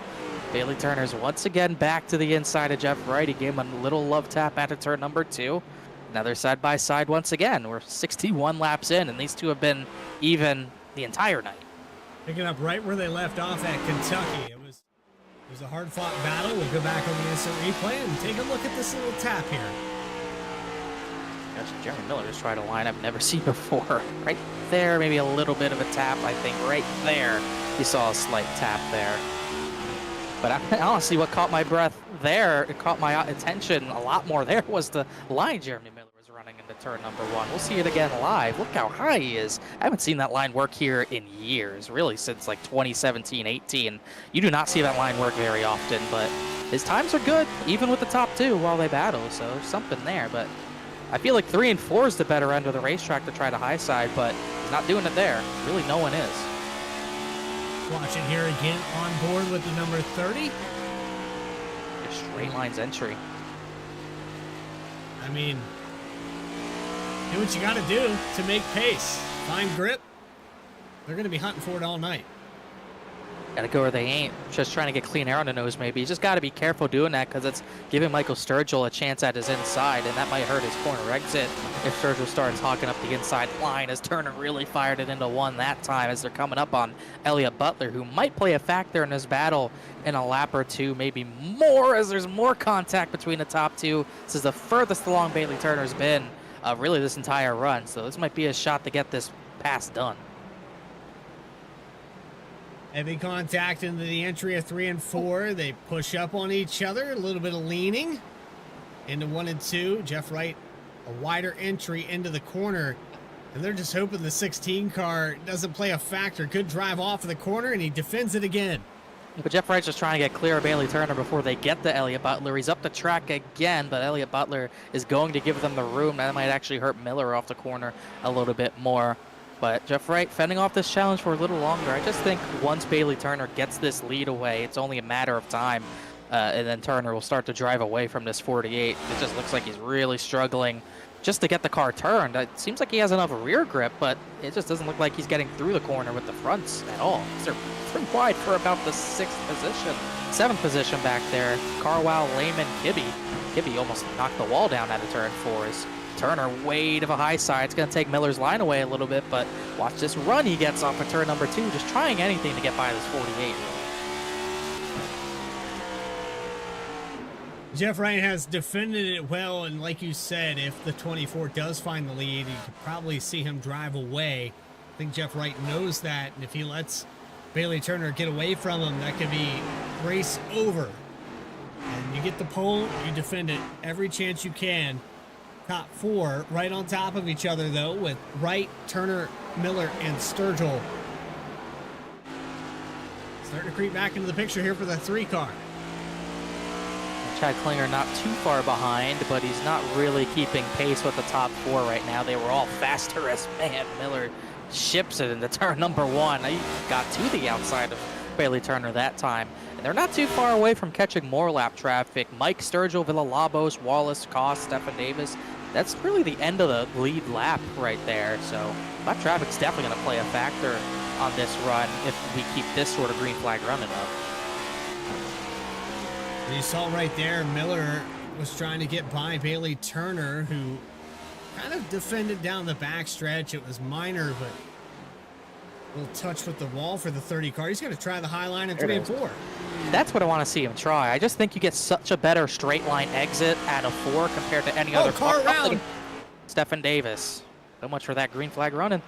Bailey Turner's once again back to the inside of Jeff Wright. He gave him a little love tap at turn number 2. Now they're side by side once again. We're 61 laps in, and these two have been even the entire night. Picking up right where they left off at Kentucky. It was a hard-fought battle. We'll go back on the instant replay and take a look at this little tap here. Gosh, Jeremy Miller just tried a line I've never seen before. Right there, maybe a little bit of a tap, I think. Right there, you saw a slight tap there. But honestly, what caught my breath there, it caught my attention a lot more there, was the line Jeremy Miller was running into turn number 1. We'll see it again live. Look how high he is. I haven't seen that line work here in years, really since like 2017-18. You do not see that line work very often, but his times are good, even with the top 2 while they battle, so there's something there. But I feel like 3 and 4 is the better end of the racetrack to try to high side, but he's not doing it there. Really, no one is. Watch it here again on board with the number 30. Just straight lines entry. I mean, do what you got to do to make pace. Find grip. They're going to be hunting for it all night. Gotta go where they ain't. Just trying to get clean air on the nose, maybe. You just gotta be careful doing that because it's giving Michael Sturgill a chance at his inside, and that might hurt his corner exit if Sturgill starts hogging up the inside line, as Turner really fired it into one that time as they're coming up on Elliott Butler, who might play a factor in this battle in a lap or two, maybe more, as there's more contact between the top two. This is the furthest along Bailey Turner's been really this entire run, so this might be a shot to get this pass done. Heavy contact into the entry of 3 and 4. They push up on each other. A little bit of leaning into 1 and 2. Jeff Wright, a wider entry into the corner. And they're just hoping the 16 car doesn't play a factor. Good drive off of the corner, and he defends it again. But Jeff Wright's just trying to get clear of Bailey Turner before they get to Elliott Butler. He's up the track again, but Elliott Butler is going to give them the room. That might actually hurt Miller off the corner a little bit more. But Jeff Wright fending off this challenge for a little longer. I just think once Bailey Turner gets this lead away, it's only a matter of time. And then Turner will start to drive away from this 48. It just looks like he's really struggling just to get the car turned. It seems like he has enough rear grip, but it just doesn't look like he's getting through the corner with the fronts at all. They're pretty wide for about the 6th position. 7th position back there. Carwell, Lehman, Kibbe. Kibbe almost knocked the wall down out of turn 4. Turner way to the high side. It's going to take Miller's line away a little bit, but watch this run he gets off of turn number 2, just trying anything to get by this 48. Jeff Wright has defended it well, and like you said, if the 24 does find the lead, you could probably see him drive away. I think Jeff Wright knows that, and if he lets Bailey Turner get away from him, that could be race over. And you get the pole, you defend it every chance you can. Top 4 right on top of each other, though, with Wright, Turner, Miller, and Sturgill. Starting to creep back into the picture here for the 3 car. Chad Klinger not too far behind, but he's not really keeping pace with the top 4 right now. They were all faster as man. Miller ships it into turn number 1. He got to the outside of Bailey Turner that time. And they're not too far away from catching more lap traffic. Mike Sturgill, Villalobos, Wallace, Koss, Stephen Davis. That's really the end of the lead lap right there. So lap traffic's definitely going to play a factor on this run if we keep this sort of green flag running up. You saw right there, Miller was trying to get by Bailey Turner, who kind of defended down the backstretch. It was minor, but a little touch with the wall for the 30 car. He's going to try the high line in 3 and 4. That's what I want to see him try. I just think you get such a better straight line exit out of 4 compared to any other car around. Stephen Davis. So much for that green flag running.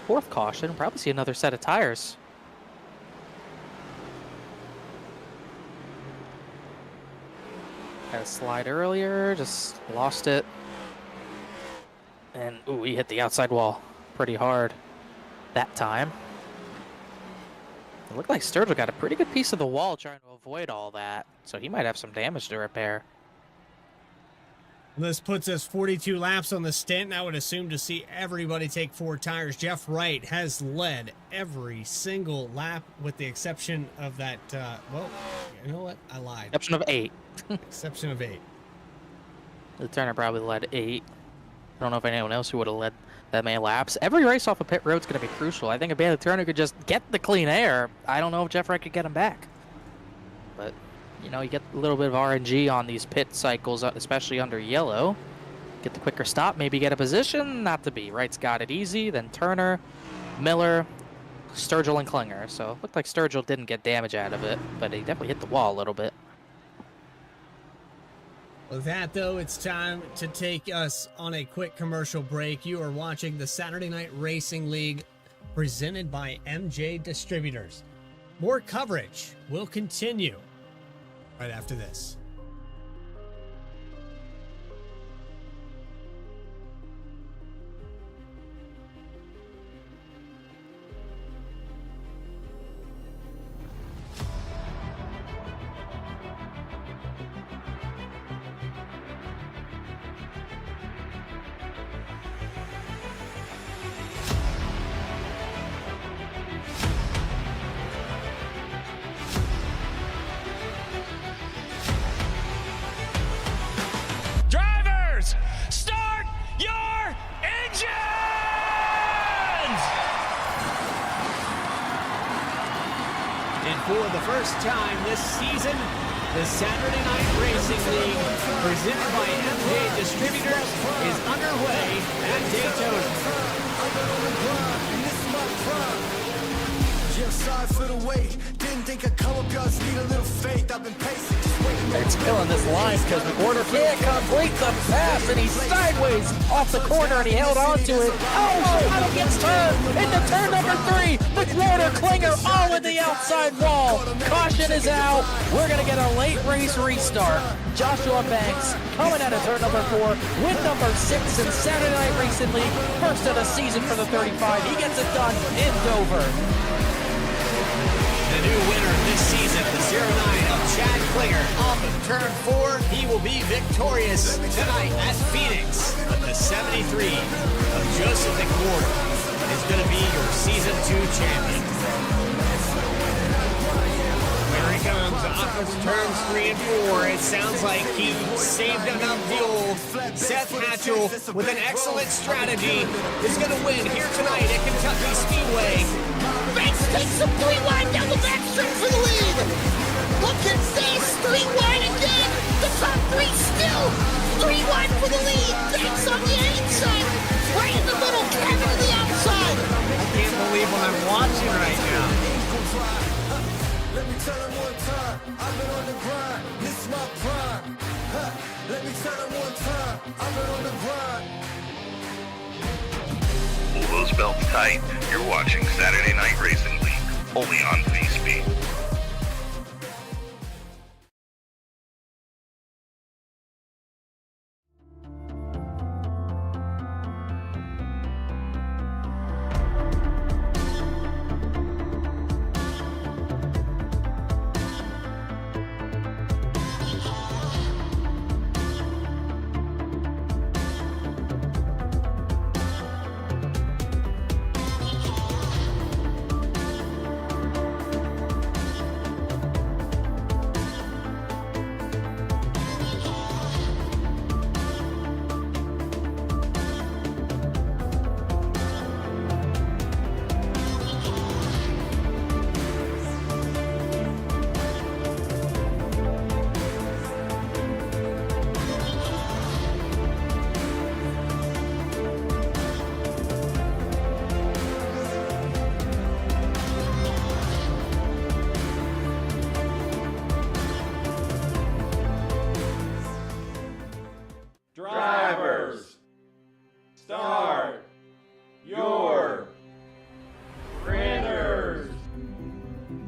Fourth caution, probably see another set of tires. Had a slide earlier, just lost it. And, ooh, he hit the outside wall pretty hard that time. It looked like Sturgill got a pretty good piece of the wall trying to avoid all that, so he might have some damage to repair. This puts us 42 laps on the stint, and I would assume to see everybody take 4 tires. Jeff Wright has led every single lap with the exception of that, well, you know what? I lied. Exception of 8. Exception of 8. The Turner probably led 8. I don't know if anyone else who would have led that many laps. Every race off of pit road is going to be crucial. I think if Bailey Turner could just get the clean air, I don't know if Jeff Wright could get him back. But you know, you get a little bit of RNG on these pit cycles, especially under yellow. Get the quicker stop, maybe get a position, not to be. Wright's got it easy, then Turner, Miller, Sturgill, and Klinger. So it looked like Sturgill didn't get damage out of it, but he definitely hit the wall a little bit. With that, though, it's time to take us on a quick commercial break. You are watching the Saturday Night Racing League presented by M&J Distributors. More coverage will continue right after this. And for the first time this season, the Saturday Night Racing League, presented by M&J Distributors, is underway at Daytona. It's killing this line because McWhorter can't complete the pass, and he's sideways off the corner, and he held on to it. Oh, Otto gets turned into turn number 3. McWhorter, Klinger, all in the outside wall. Caution is out. We're going to get a late race restart. Joshua Banks coming out of turn number 4, win number 6 in Saturday Night Racing League, first of the season for the 35. He gets it done in Dover. The new winner this season, the 09 of Chad Klinger, off of turn 4. He will be victorious tonight at Phoenix. But the 73 of Joseph McWhorter is going to be your season 2 champion. Here he comes off of turns 3 and 4. It sounds like he saved enough fuel. Seth Hatchell, with an excellent strategy, is going to win here tonight at Kentucky Speedway. Banks takes him 3 wide down the backstretch for the lead. Look at this, 3 wide again. The top 3 still 3 wide for the lead. Banks on the inside, right in the middle, Kevin on the outside. I can't believe what I'm watching right now. Let me tell them one time, I've been on the grind, this is my prime. Let me tell them one time, I've been on the grind. Pull those belts tight. You're watching Saturday Night Racing League, only on VSPEED. Drivers, start your printers.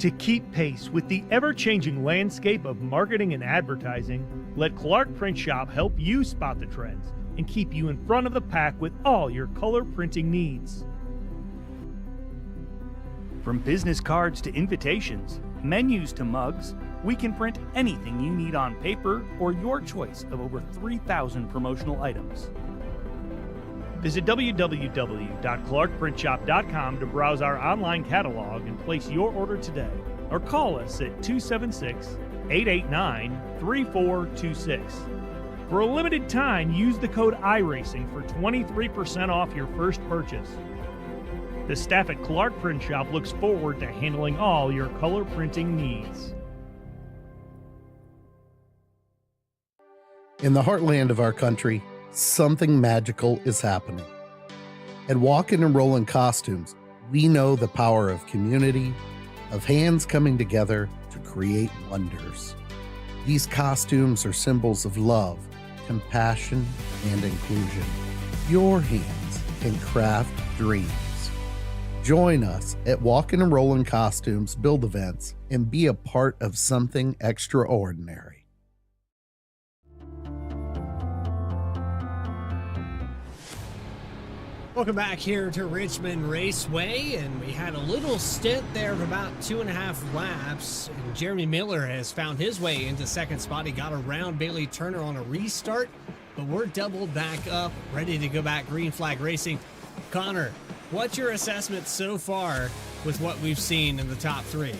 To keep pace with the ever-changing landscape of marketing and advertising, let Clark Print Shop help you spot the trends and keep you in front of the pack with all your color printing needs. From business cards to invitations, menus to mugs, we can print anything you need on paper or your choice of over 3,000 promotional items. Visit www.clarkprintshop.com to browse our online catalog and place your order today, or call us at 276-889-3426. For a limited time, use the code iRacing for 23% off your first purchase. The staff at Clark Print Shop looks forward to handling all your color printing needs. In the heartland of our country, something magical is happening. At Walkin' and Rollin' Costumes, we know the power of community, of hands coming together to create wonders. These costumes are symbols of love, compassion, and inclusion. Your hands can craft dreams. Join us at Walkin' and Rollin' Costumes build events and be a part of something extraordinary. Welcome back here to Richmond Raceway, and we had a little stint there of about 2.5 laps, and Jeremy Miller has found his way into second spot. He got around Bailey Turner on a restart, but we're doubled back up, ready to go back green flag racing. Connor, what's your assessment so far with what we've seen in the top 3?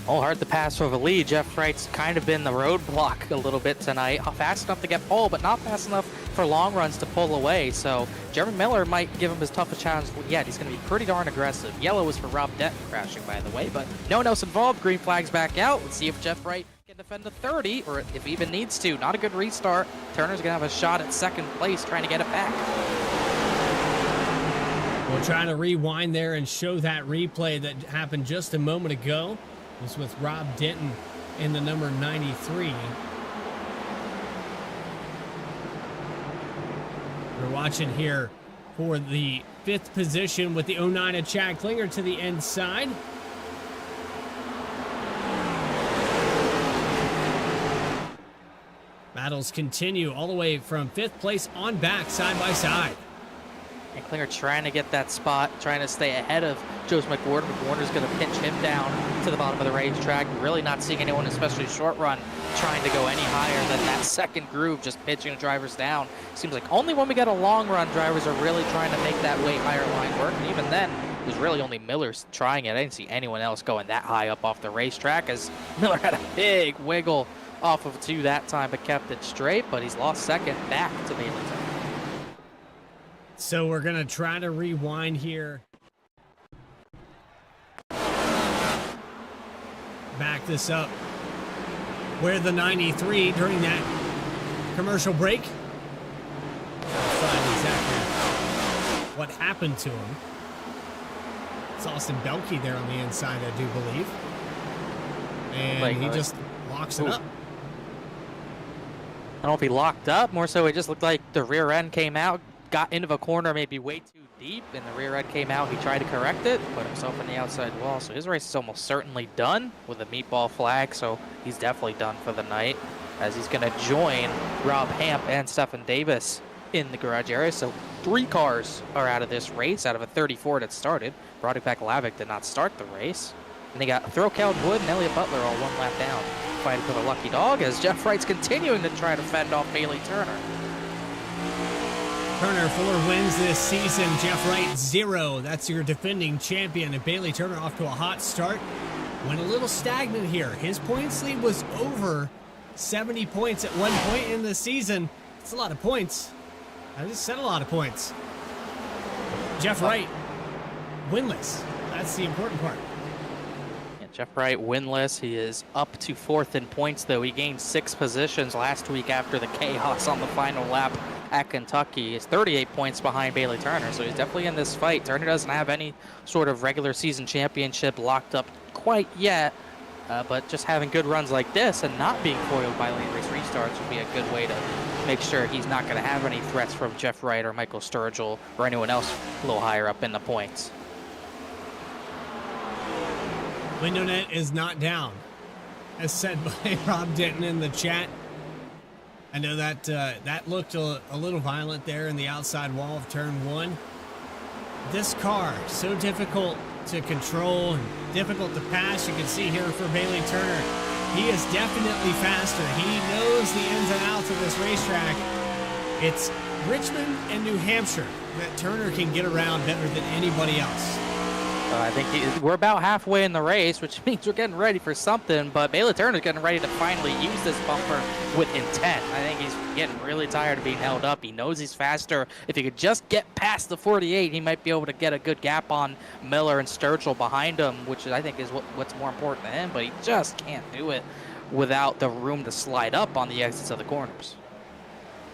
Oh, hard to pass over the lead. Jeff Wright's kind of been the roadblock a little bit tonight. Fast enough to get pole, but not fast enough for long runs to pull away, so Jeremy Miller might give him as tough a challenge yet. He's going to be pretty darn aggressive. Yellow was for Rob Denton crashing, by the way, but no one else involved. Green flag's back out. Let's see if Jeff Wright can defend the 30, or if he even needs to. Not a good restart. Turner's going to have a shot at second place trying to get it back. We'll try to rewind there and show that replay that happened just a moment ago. It was with Rob Denton in the number 93. We're watching here for the 5th position with the 09 of Chad Klinger to the inside. Battles continue all the way from 5th place on back, side by side. And Klinger trying to get that spot, trying to stay ahead of Joseph McWhorter. McWhorter's going to pinch him down to the bottom of the racetrack. Really not seeing anyone, especially short run, trying to go any higher than that second groove, just pitching the drivers down. Seems like only when we get a long run, drivers are really trying to make that way higher line work. And even then, it was really only Miller trying it. I didn't see anyone else going that high up off the racetrack, as Miller had a big wiggle off of 2 that time, but kept it straight. But he's lost second back to Bailey Turner. So we're going to try to rewind here. Back this up. Where the 93 during that commercial break. Find exactly what happened to him. It's Austin Belke there on the inside, I do believe. And he just locks it up. I don't know if he locked up. More so, it just looked like the rear end came out, got into the corner maybe way too deep, and the rear end came out. He tried to correct it, put himself in the outside wall. So his race is almost certainly done with a meatball flag. So he's definitely done for the night, as he's going to join Rob Hamp and Stephen Davis in the garage area. So 3 cars are out of this race, out of a 34 that started. Broderick Lavick did not start the race. And they got Throw Calvin Wood and Elliott Butler all 1 lap down, fighting for the lucky dog, as Jeff Wright's continuing to try to fend off Bailey Turner. Turner 4 wins this season. Jeff Wright 0. That's your defending champion. And Bailey Turner off to a hot start. Went a little stagnant here. His points lead was over 70 points at one point in the season. It's a lot of points. I just said a lot of points. Jeff Wright winless. That's the important part. Yeah, Jeff Wright winless. He is up to 4th in points, though. He gained 6 positions last week after the chaos on the final lap at Kentucky. He's 38 points behind Bailey Turner, so he's definitely in this fight. Turner doesn't have any sort of regular season championship locked up quite yet, but just having good runs like this and not being foiled by late race restarts would be a good way to make sure he's not going to have any threats from Jeff Wright or Michael Sturgill or anyone else a little higher up in the points. Window net is not down, as said by Rob Denton in the chat. I know that that looked a little violent there in the outside wall of turn 1. This car, so difficult to control and difficult to pass. You can see here for Bailey Turner, he is definitely faster. He knows the ins and outs of this racetrack. It's Richmond and New Hampshire that Turner can get around better than anybody else. I think we're about halfway in the race, which means we're getting ready for something, but Bailey Turner's getting ready to finally use this bumper with intent. I think he's getting really tired of being held up. He knows he's faster. If he could just get past the 48, he might be able to get a good gap on Miller and Sturgill behind him, which I think is what's more important to him, but he just can't do it without the room to slide up on the exits of the corners.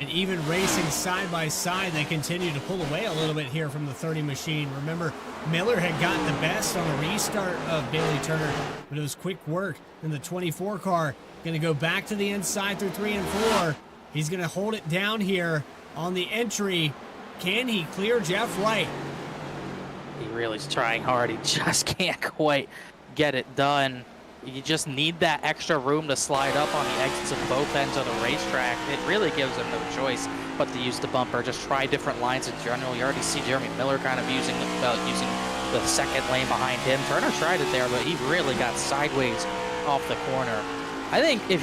And even racing side by side, they continue to pull away a little bit here from the 30 machine. Remember, Miller had gotten the best on a restart of Bailey Turner, but it was quick work in the 24 car. Going to go back to the inside through 3 and 4. He's going to hold it down here on the entry. Can he clear Jeff Wright? He really is trying hard. He just can't quite get it done. You just need that extra room to slide up on the exits of both ends of the racetrack. It really gives him no choice but to use the bumper. Just try different lines in general. You already see Jeremy Miller kind of using the second lane behind him. Turner tried it there, but he really got sideways off the corner. I think if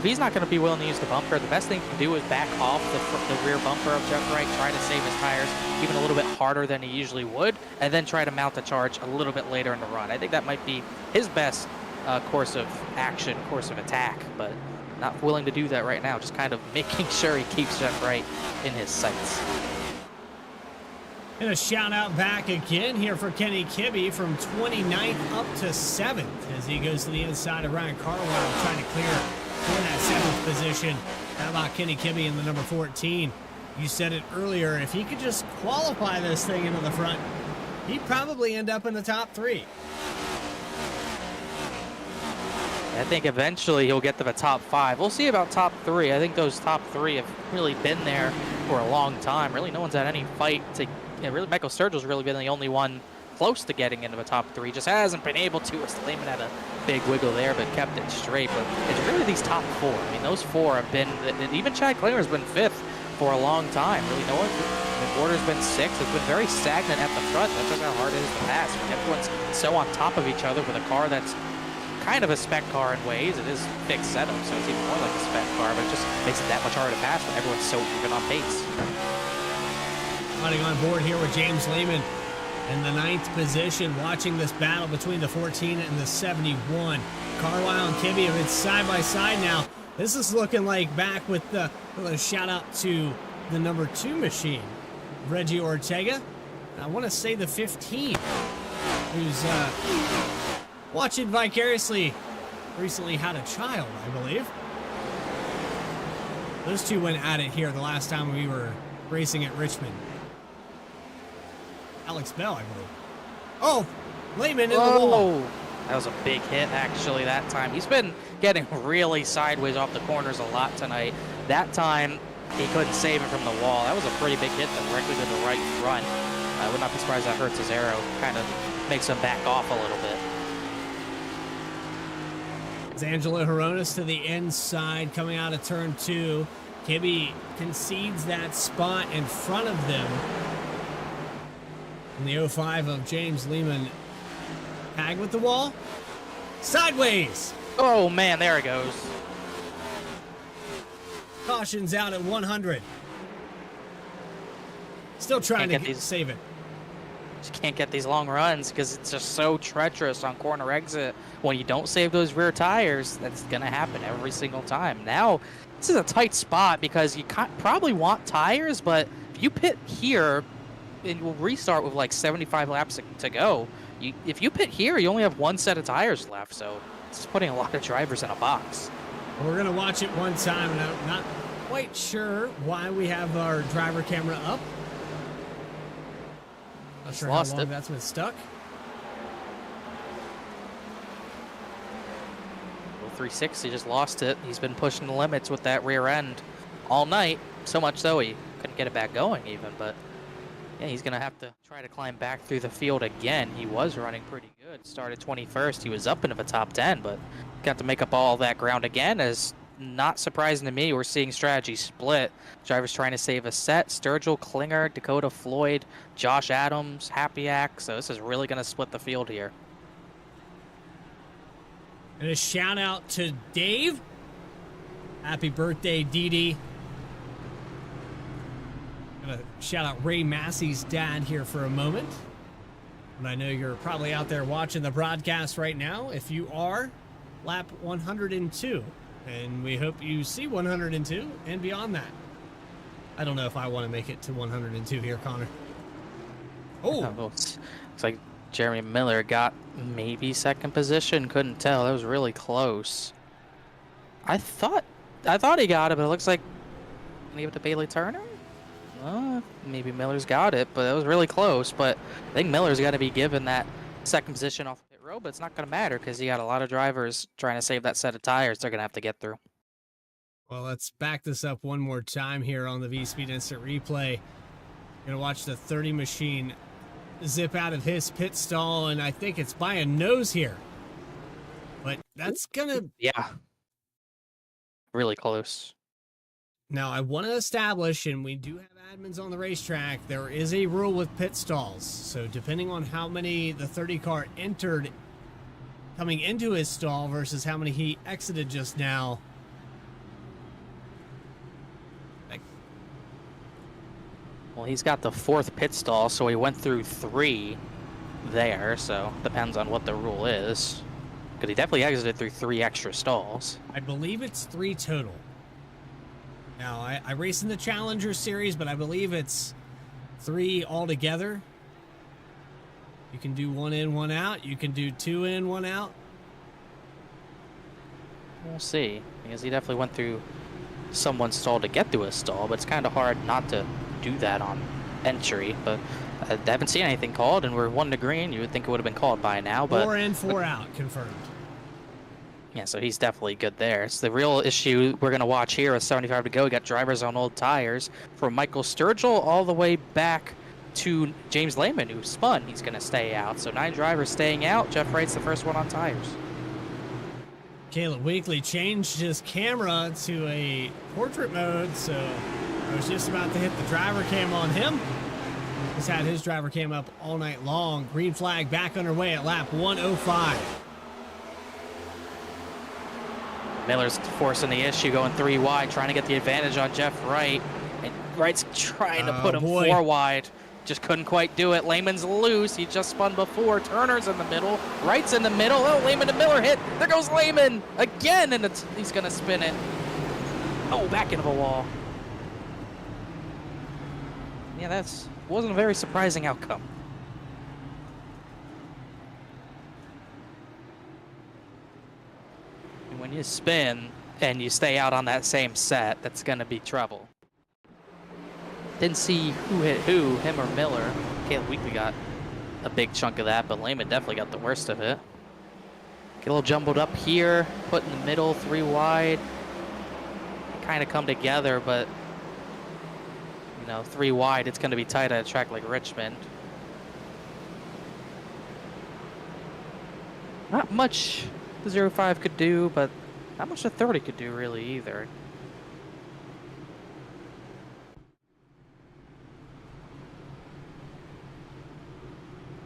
he's not going to be willing to use the bumper, the best thing he can do is back off the rear bumper of Jeff Wright, try to save his tires even a little bit harder than he usually would, and then try to mount the charge a little bit later in the run. I think that might be his best course of action, course of attack, but not willing to do that right now, just kind of making sure he keeps Jeff right in his sights. And a shout out back again here for Kenny Kibbe from 29th up to 7th as he goes to the inside of Ryan Carlisle trying to clear that 7th position. How about Kenny Kibbe in the number 14? You said it earlier, if he could just qualify this thing into the front, he'd probably end up in the top 3. I think eventually he'll get to the top 5. We'll see about top 3. I think those top 3 have really been there for a long time. Really, no one's had any fight to. Really, Michael Sturgill's really been the only one close to getting into the top 3. Just hasn't been able to. Lehman had a big wiggle there, but kept it straight. But it's really these top 4. I mean, those 4 have been. Even Chad Klinger's been 5th for a long time. Really, no one. McWhorter's been 6th. It's been very stagnant at the front. That's just how hard it is to pass. I mean, everyone's so on top of each other with a car that's kind of a spec car in ways. It is fixed setup, so it's even more like a spec car, but it just makes it that much harder to pass when everyone's so even on pace. Running on board here with James Lehman in the 9th position, watching this battle between the 14 and the 71. Carlisle and Kibbe have been side by side now. This is looking like back with the shout out to the number 2 machine, Reggie Ortega. I want to say the 15, who's watching vicariously, recently had a child, I believe. Those two went at it here the last time we were racing at Richmond. Alex Bell, I believe. Oh, Lehman in the wall. That was a big hit, actually, that time. He's been getting really sideways off the corners a lot tonight. That time, he couldn't save it from the wall. That was a pretty big hit directly to the right front. I would not be surprised that hurts his arrow. Kind of makes him back off a little bit. It's Angelo Horonis to the inside, coming out of turn 2. Kibbe concedes that spot in front of them. And the 05 of James Lehman. Tag with the wall. Sideways. Oh, man, there it goes. Caution's out at 100. Still trying to save it. Just can't get these long runs because it's just so treacherous on corner exit. When you don't save those rear tires, that's going to happen every single time. Now, this is a tight spot because you probably want tires, but if you pit here, and we'll restart with like 75 laps to go. If you pit here, you only have 1 set of tires left, so it's just putting a lot of drivers in a box. We're going to watch it one time, and I'm not quite sure why we have our driver camera up. Not sure how long that's been stuck. 360 just lost it. He's been pushing the limits with that rear end all night, so much so he couldn't get it back going even, but yeah, he's going to have to try to climb back through the field again. He was running pretty good. Started 21st. He was up into the top 10, but got to make up all that ground again. As not surprising to me, we're seeing strategy split. Drivers trying to save a set. Sturgill, Klinger, Dakota Floyd, Josh Adams, Happyack. So this is really going to split the field here. And a shout out to Dave. Happy birthday, Dee Dee. Gonna shout out Ray Massey's dad here for a moment. And I know you're probably out there watching the broadcast right now. If you are, lap 102. And we hope you see 102 and beyond that. I don't know if I want to make it to 102 here, Connor. Oh! Looks like Jeremy Miller got maybe second position. Couldn't tell. That was really close. I thought he got it, but it looks like maybe to Bailey Turner. Maybe Miller's got it, but it was really close. But I think Miller's got to be given that second position off the pit road, but it's not going to matter because you got a lot of drivers trying to save that set of tires they're going to have to get through. Well, let's back this up one more time here on the VSPEED Instant Replay. Going to watch the 30 machine zip out of his pit stall, and I think it's by a nose here. But that's going to... Yeah. Really close. Now, I want to establish, and we do have admins on the racetrack, there is a rule with pit stalls. So depending on how many the 30 car entered coming into his stall versus how many he exited just now. Well, he's got the 4th pit stall, so he went through 3 there, so depends on what the rule is. Because he definitely exited through 3 extra stalls. I believe it's 3 total. Now, I race in the Challenger Series, but I believe it's 3 altogether. You can do 1 in, 1 out. You can do 2 in, 1 out. We'll see. Because he definitely went through someone's stall to get through a stall, but it's kind of hard not to do that on entry. But I haven't seen anything called, and we're 1 to green. You would think it would have been called by now. But 4 in, 4 out, confirmed. Yeah, so he's definitely good there. It's the real issue we're going to watch here with 75 to go. We got drivers on old tires from Michael Sturgill all the way back to James Lehman, who spun. He's going to stay out. So 9 drivers staying out. Jeff Wright's the first one on tires. Caleb Weekly changed his camera to a portrait mode, so I was just about to hit the driver cam on him. He's had his driver cam up all night long. Green flag back underway at lap 105. Miller's forcing the issue, going 3 wide, trying to get the advantage on Jeff Wright. And Wright's trying to put him 4 wide. Just couldn't quite do it. Lehman's loose. He just spun before. Turner's in the middle. Wright's in the middle. Oh, Lehman and Miller hit. There goes Lehman again, and he's going to spin it. Oh, back into the wall. Yeah, wasn't a very surprising outcome. When you spin and you stay out on that same set, that's going to be trouble. Didn't see who hit who, him or Miller. Caleb Weekly got a big chunk of that, but Lehman definitely got the worst of it. Get a little jumbled up here, put in the middle, 3 wide. Kind of come together, but, 3 wide, it's going to be tight at a track like Richmond. Not much the 05 could do, but not much the 30 could do really either.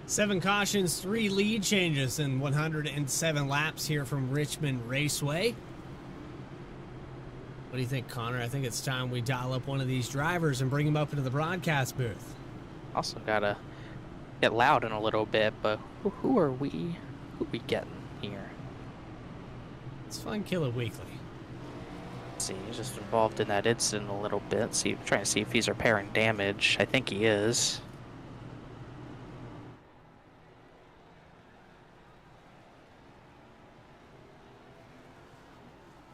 Seven cautions, 3 lead changes in 107 laps here from Richmond Raceway. What do you think, Connor? I think it's time we dial up one of these drivers and bring him up into the broadcast booth. Also gotta get loud in a little bit, but who are we? Who we getting here? Let's find Caleb Weekly. Let's see, he's just involved in that incident a little bit. Trying to see if he's repairing damage. I think he is.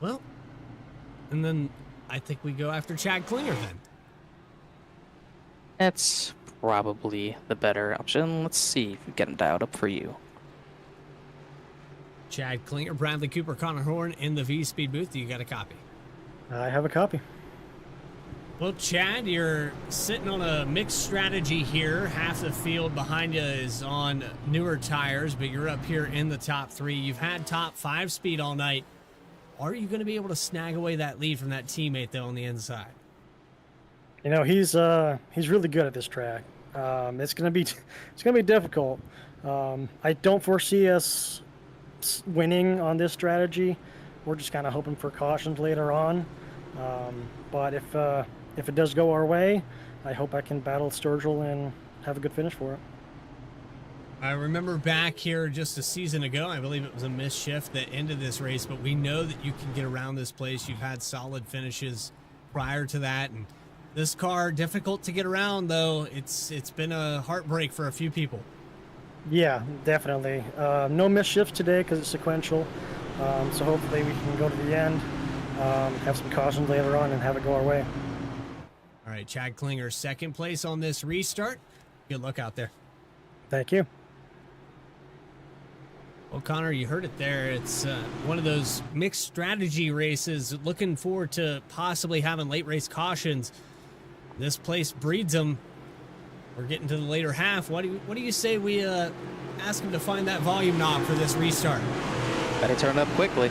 Well, and then I think we go after Chad Klinger then. That's probably the better option. Let's see if we get him dialed up for you. Chad Klinger, Bradley Cooper, Connor Horn in the VSPEED booth. Do you got a copy? I have a copy. Well, Chad, you're sitting on a mixed strategy here. Half the field behind you is on newer tires, but you're up here in the top 3. You've had top 5 speed all night. Are you going to be able to snag away that lead from that teammate, though, on the inside? He's really good at this track. It's going to be difficult. I don't foresee us winning on this strategy. We're just kind of hoping for cautions later on. But if it does go our way, I hope I can battle Sturgill and have a good finish for it. I remember back here just a season ago, I believe it was a missed shift that ended this race, but we know that you can get around this place. You've had solid finishes prior to that, and this car, difficult to get around, though. It's been a heartbreak for a few people. Yeah, definitely. No missed shifts today because it's sequential, so hopefully we can go to the end, have some cautions later on, and have it go our way. All right, Chad Klinger, second place on this restart. Good luck out there. Thank you. Well, Connor, you heard it there. It's one of those mixed strategy races. Looking forward to possibly having late race cautions. This place breeds them. We're getting to the later half. What do you say we ask him to find that volume knob for this restart? Better turn up quickly.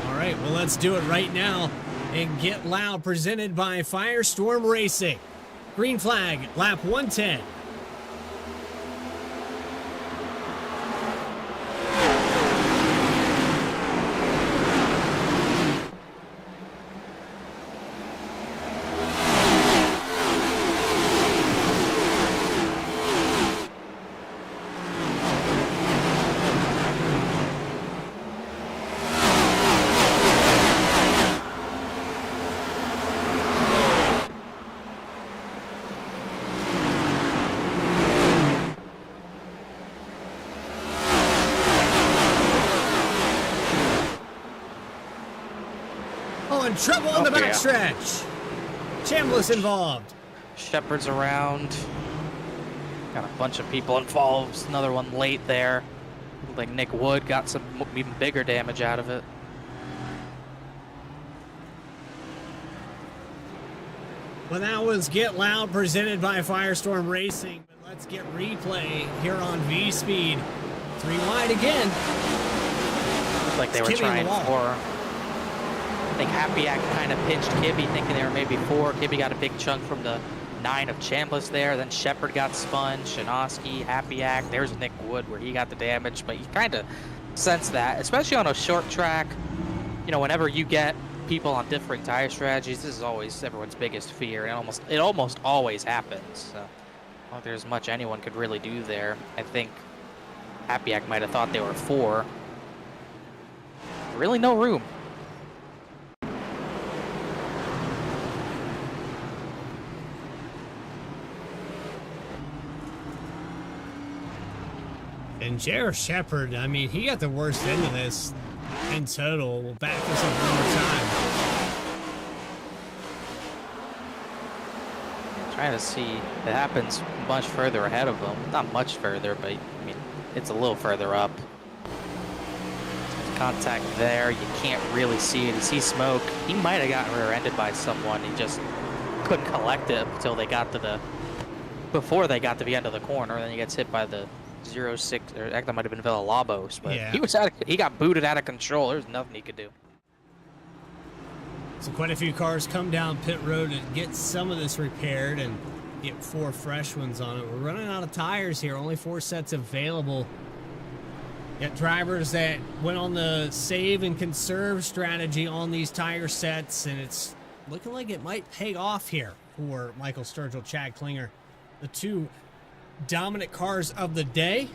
All right, well, let's do it right now and get loud. Presented by FireStorm Racing. Green flag, lap 110. in trouble on the yeah. backstretch. Chambliss involved. Shepard's around. Got a bunch of people involved. Another one late there. Looked like Nick Wood got some even bigger damage out of it. Well, that was Get Loud presented by FireStorm Racing. But let's get replay here on VSPEED. 3 wide again. Looked like they were trying for. I think Happyack kind of pinched Kibby, thinking they were maybe 4. Kibby got a big chunk from the 9 of Chambliss there. Then Shepard got spun. Shanoski, Happyack. There's Nick Wood where he got the damage. But you kind of sense that, especially on a short track. You know, whenever you get people on different tire strategies, this is always everyone's biggest fear. And it almost always happens. So I don't think there's much anyone could really do there. I think Happyack might have thought they were 4. Really no room. And J.R. Shepard, I mean, he got the worst end of this in total. We'll back this up one more time. Trying to see, it happens much further ahead of them. Not much further, but I mean, it's a little further up. There's contact there. You can't really see it. You see smoke. He might have gotten rear-ended by someone. He just couldn't collect it until they got to the, before they got to the end of the corner. Then he gets hit by the 06, or that might have been Villalobos, but Yeah. he got booted out of control. There's nothing he could do. So quite a few cars come down pit road to get some of this repaired and get 4 fresh ones on it. We're running out of tires here. Only 4 sets available. Got drivers that went on the save and conserve strategy on these tire sets, and it's looking like it might pay off here for Michael Sturgill, Chad Klinger, the 2 dominant cars of the day.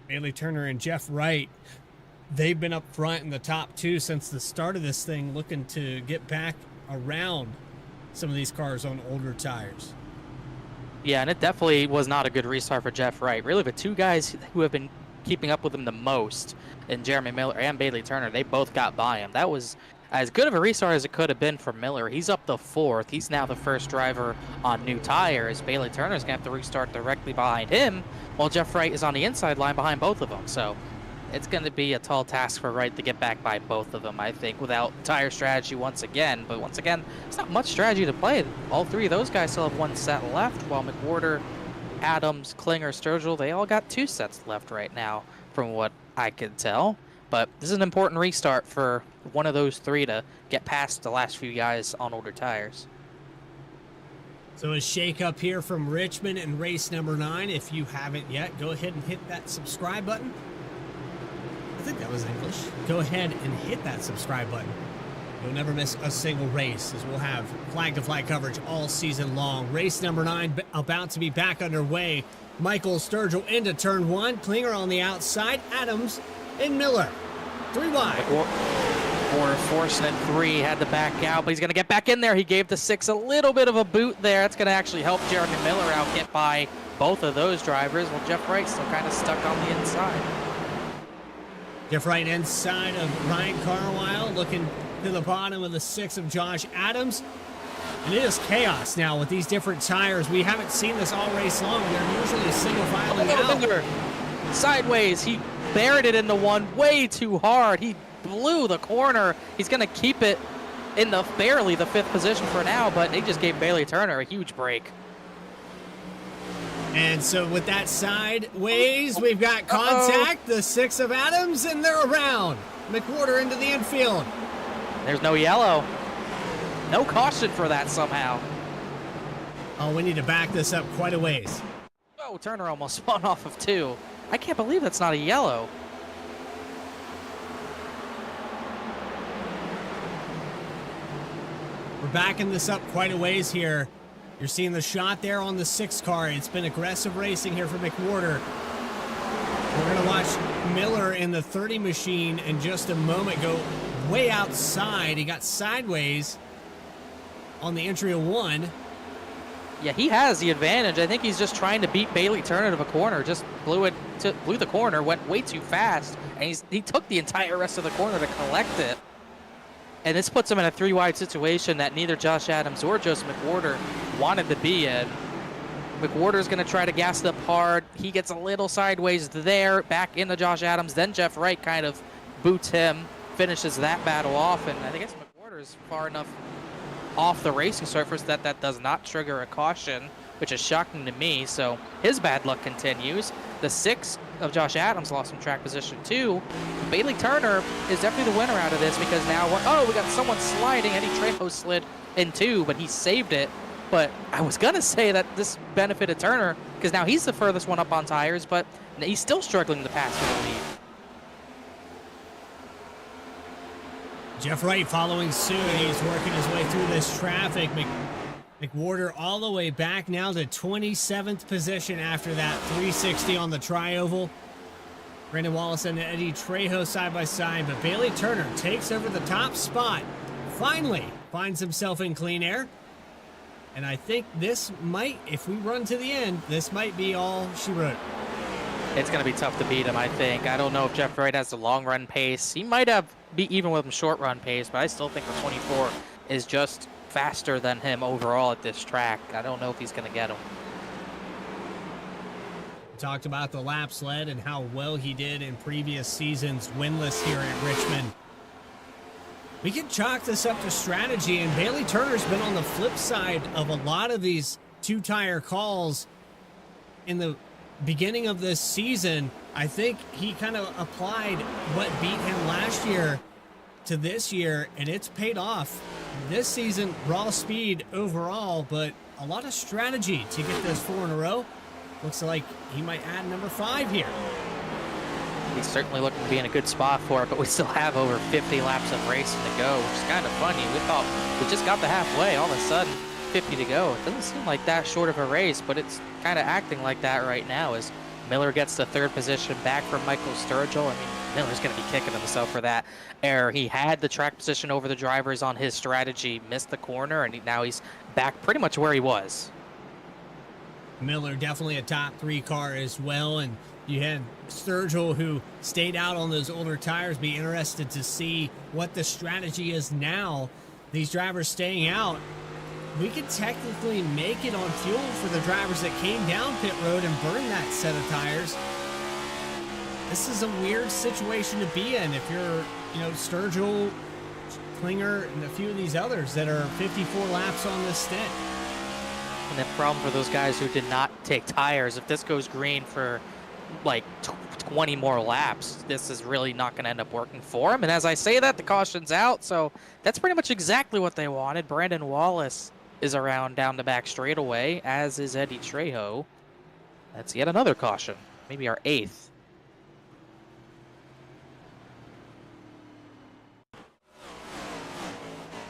Bailey Turner and Jeff Wright, they've been up front in the top 2 since the start of this thing, looking to get back around some of these cars on older tires. Yeah, and it definitely was not a good restart for Jeff Wright. Really, the 2 guys who have been keeping up with him the most, and Jeremy Miller and Bailey Turner, they both got by him. That was as good of a restart as it could have been for Miller. He's up to 4th. He's now the first driver on new tires. Bailey Turner's going to have to restart directly behind him, while Jeff Wright is on the inside line behind both of them. So it's going to be a tall task for Wright to get back by both of them, I think, without tire strategy once again. But once again, it's not much strategy to play. All 3 of those guys still have 1 set left, while McWhorter, Adams, Klinger, Sturgill, they all got 2 sets left right now, from what I could tell. But this is an important restart for one of those 3 to get past the last few guys on older tires. So a shake up here from Richmond in race number 9. If you haven't yet, go ahead and hit that subscribe button. I think that was English. Go ahead and hit that subscribe button. You'll never miss a single race, as we'll have flag-to-flag coverage all season long. Race number 9 about to be back underway. Michael Sturgill into turn 1. Klinger on the outside. Adams and Miller. 3 wide. Porter forcing it 3, had to back out, but he's going to get back in there. He gave the 6 a little bit of a boot there. That's going to actually help Jeremy Miller out, get by both of those drivers. Well, Jeff Wright's still kind of stuck on the inside. Jeff Wright inside of Ryan Carlisle, looking to the bottom of the 6 of Josh Adams. And it is chaos now with these different tires. We haven't seen this all race long. They're usually single filing out. Sideways, he buried it into one way too hard. He blew the corner. He's going to keep it in the barely the 5th position for now, but they just gave Bailey Turner a huge break. And so with that sideways, we've got contact, the 6 of Adams, and they're around. McWhorter into the infield. There's no yellow. No caution for that somehow. Oh, we need to back this up quite a ways. Oh, Turner almost spun off of 2. I can't believe that's not a yellow. We're backing this up quite a ways here. You're seeing the shot there on the 6 car. It's been aggressive racing here for McWhorter. We're going to watch Miller in the 30 machine in just a moment go way outside. He got sideways on the entry of 1. Yeah, he has the advantage. I think he's just trying to beat Bailey Turner to a corner. Just blew the corner, went way too fast, and he took the entire rest of the corner to collect it. And this puts him in a 3-wide situation that neither Josh Adams or Joseph McWhorter wanted to be in. McWhorter's going to try to gas it up hard. He gets a little sideways there, back into Josh Adams. Then Jeff Wright kind of boots him, finishes that battle off. And I guess McWhorter's far enough off the racing surface that that does not trigger a caution, which is shocking to me. So his bad luck continues. The 6 of Josh Adams lost some track position too. Bailey Turner is definitely the winner out of this because now we got someone sliding. Eddie Trejo slid in 2, but he saved it. But I was going to say that this benefited Turner because now he's the furthest one up on tires, but he's still struggling to pass for the lead. Jeff Wright following suit. He's working his way through this traffic. McWhorter all the way back now to 27th position after that 360 on the tri-oval. Brandon Wallace and Eddie Trejo side by side, but Bailey Turner takes over the top spot. Finally finds himself in clean air. And I think this might, if we run to the end, this might be all she wrote. It's going to be tough to beat him, I think. I don't know if Jeff Wright has the long run pace. He might have be even with him short run pace, but I still think the 24 is just faster than him overall at this track. I don't know if he's going to get him. Talked about the laps led and how well he did in previous seasons, winless here at Richmond. We can chalk this up to strategy, and Bailey Turner's been on the flip side of a lot of these 2-tire calls in the beginning of this season. I think he kind of applied what beat him last year to this year, and it's paid off. This season, raw speed overall, but a lot of strategy to get those 4 in a row. Looks like he might add number 5 here. He's certainly looking to be in a good spot for it, but we still have over 50 laps of racing to go, which is kind of funny. We thought we just got to halfway, all of a sudden 50 to go. It doesn't seem like that short of a race, but it's kind of acting like that right now as Miller gets the 3rd position back from Michael Sturgill. I mean, Miller's going to be kicking himself for that error. He had the track position over the drivers on his strategy, missed the corner, and now he's back pretty much where he was. Miller definitely a top 3 car as well, and you had Sturgill who stayed out on those older tires. Be interested to see what the strategy is now. These drivers staying out, we could technically make it on fuel for the drivers that came down pit road and burned that set of tires. This is a weird situation to be in if you're, Sturgill, Klinger, and a few of these others that are 54 laps on this stint. And the problem for those guys who did not take tires, if this goes green for like 20 more laps, this is really not going to end up working for him. And as I say that, the caution's out, so that's pretty much exactly what they wanted. Brandon Wallace is around down the back straightaway, as is Eddie Trejo. That's yet another caution, maybe our 8th.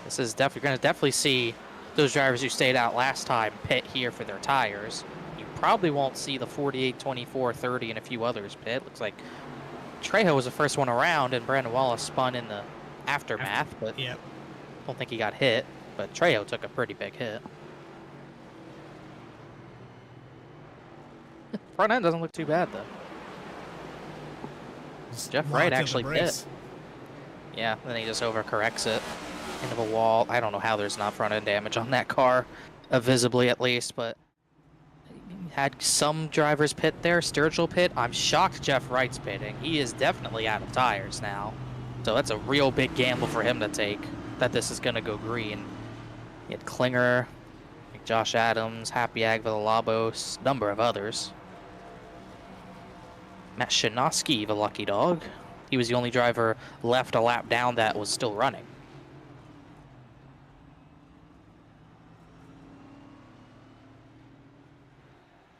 This is definitely going to definitely see those drivers who stayed out last time pit here for their tires. You probably won't see the 48, 24, 30, and a few others pit. Looks like Trejo was the first one around, and Brandon Wallace spun in the aftermath, but yep. Don't think he got hit. But Trejo took a pretty big hit. Front end doesn't look too bad, though. Jeff Wright actually pit. Yeah, then he just overcorrects it into the wall. I don't know how there's not front end damage on that car, visibly at least, but had some drivers pit there. Sturgill pit. I'm shocked Jeff Wright's pitting. He is definitely out of tires now. So that's a real big gamble for him to take, that this is going to go green. He had Klinger, Josh Adams, Happy Ag Villalobos, number of others. Matt Shinosky, the lucky dog. He was the only driver left a lap down that was still running.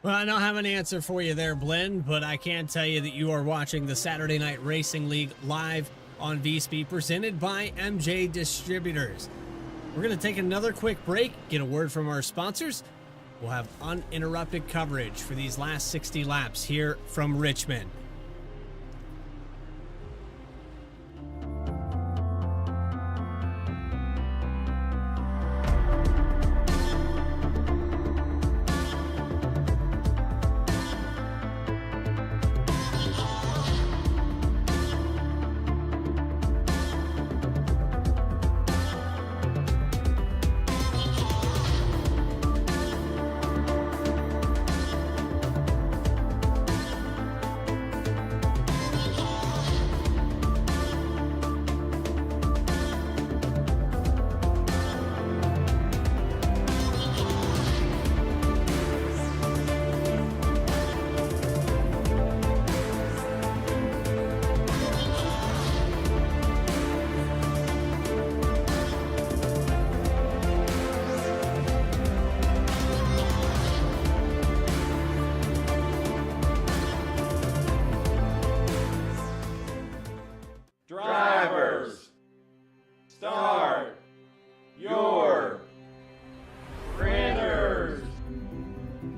Well, I don't have an answer for you there, Blend, but I can tell you that you are watching the Saturday Night Racing League live on VSPEED, presented by M&J Distributors. We're going to take another quick break, get a word from our sponsors. We'll have uninterrupted coverage for these last 60 laps here from Richmond.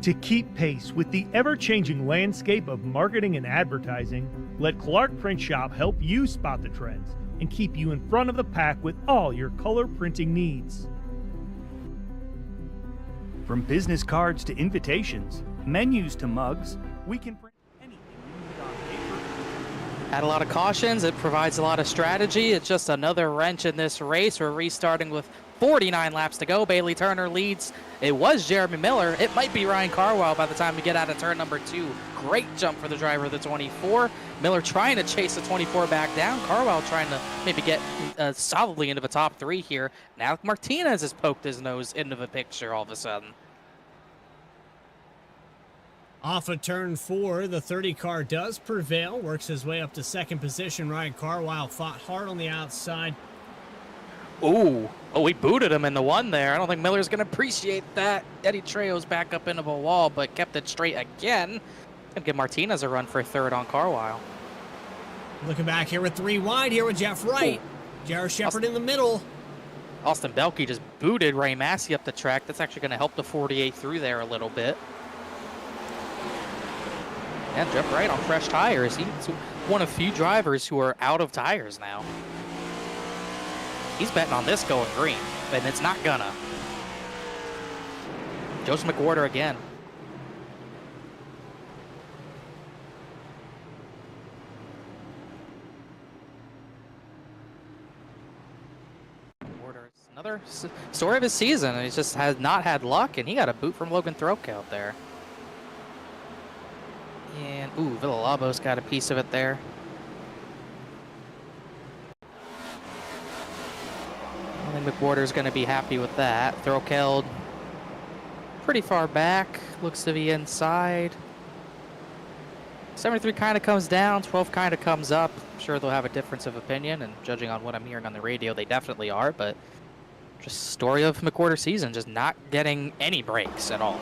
To keep pace with the ever-changing landscape of marketing and advertising, let Clark Print Shop help you spot the trends and keep you in front of the pack with all your color printing needs. From business cards to invitations, menus to mugs, we can print anything you need on paper. Had a lot of cautions. It provides a lot of strategy. It's just another wrench in this race. We're restarting with 49 laps to go. Bailey Turner leads. It was Jeremy Miller. It might be Ryan Carwile by the time we get out of turn number 2. Great jump for the driver of the 24. Miller trying to chase the 24 back down. Carwile trying to maybe get solidly into the top 3 here. Now Martinez has poked his nose into the picture all of a sudden. Off of turn 4, the 30 car does prevail. Works his way up to second position. Ryan Carwile fought hard on the outside. Ooh. Oh, we booted him in the 1 there. I don't think Miller's going to appreciate that. Eddie Trejo's back up into the wall, but kept it straight again. Gonna give Martinez a run for 3rd on Carwile. Looking back here with 3 wide here with Jeff Wright. Jared Shepard in the middle. Austin Belke just booted Ray Massey up the track. That's actually going to help the 48 through there a little bit. And Jeff Wright on fresh tires. He's one of few drivers who are out of tires now. He's betting on this going green, and it's not gonna. Joseph McWhorter again. Another story of his season. He just has not had luck, and he got a boot from Logan Throke out there. And, ooh, Villalobos got a piece of it there. I think McWhorter's going to be happy with that. Throke held pretty far back. Looks to be inside. 73 kind of comes down. 12 kind of comes up. I'm sure they'll have a difference of opinion, and judging on what I'm hearing on the radio, they definitely are, but just story of McWhorter's season, just not getting any breaks at all.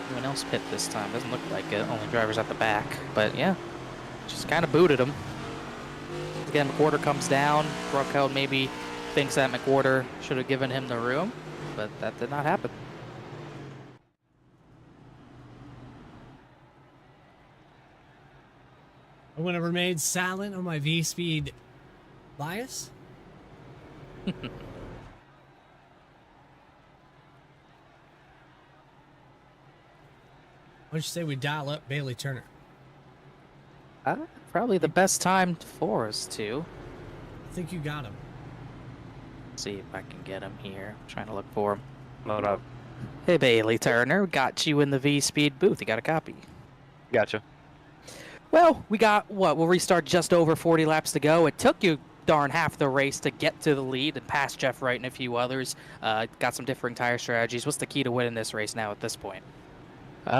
Anyone else pit this time? Doesn't look like it. Only drivers at the back. But yeah, just kind of booted him. Again, McWhorter comes down. Brookheld maybe thinks that McWhorter should have given him the room, but that did not happen. I'm going to remain silent on my VSPEED bias. Why don't you say we dial up Bailey Turner? Probably the best time for us to. I think you got him. See if I can get him here. I'm trying to look for him. Load up. Hey, Bailey Turner. Got you in the VSPEED booth. You got a copy? Gotcha. Well, we got, what, we'll restart just over 40 laps to go. It took you darn half the race to get to the lead and pass Jeff Wright and a few others. Got some differing tire strategies. What's the key to winning this race now at this point? You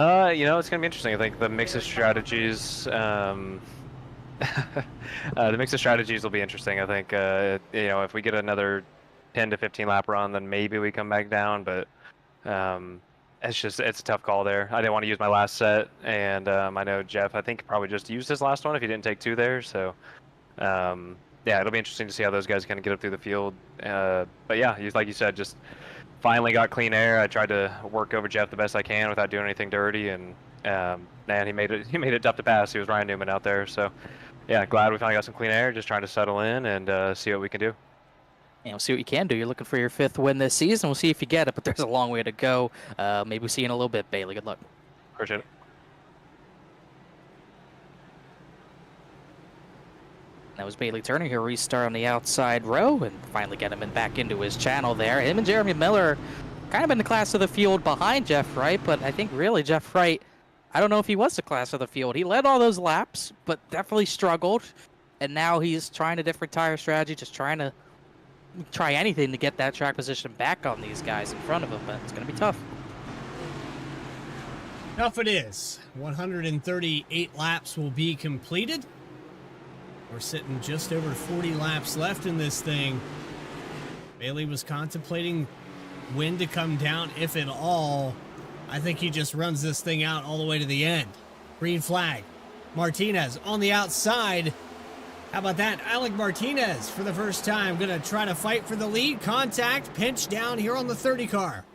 know, it's going to be interesting. I think the mix of strategies, the mix of strategies will be interesting. I think, you know, if we get another 10 to 15 lap run, then maybe we come back down, but it's a tough call there. I didn't want to use my last set, and I know Jeff, I think, probably just used his last one if he didn't take 2 there, so yeah, it'll be interesting to see how those guys kind of get up through the field. But yeah, like you said, just finally got clean air. I tried to work over Jeff the best I can without doing anything dirty, and man, he made it tough to pass. He was Ryan Newman out there, so yeah, glad we finally got some clean air. Just trying to settle in and see what we can do. Yeah, we'll see what you can do. You're looking for your 5th win this season. We'll see if you get it, but there's a long way to go. Maybe we'll see you in a little bit, Bailey. Good luck. Appreciate it. That was Bailey Turner here. Restart on the outside row and finally get him back into his channel there. Him and Jeremy Miller kind of in the class of the field behind Jeff Wright, but I think really Jeff Wright, I don't know if he was the class of the field. He led all those laps, but definitely struggled. And now he's trying a different tire strategy, just trying to try anything to get that track position back on these guys in front of him, but it's going to be tough. Tough it is. 138 laps will be completed. We're sitting just over 40 laps left in this thing. Bailey was contemplating when to come down, if at all. I think he just runs this thing out all the way to the end. Green flag. Martinez on the outside How about that? Alec Martinez, for the first time, going to try to fight for the lead. Contact, pinch down here on the 30 car.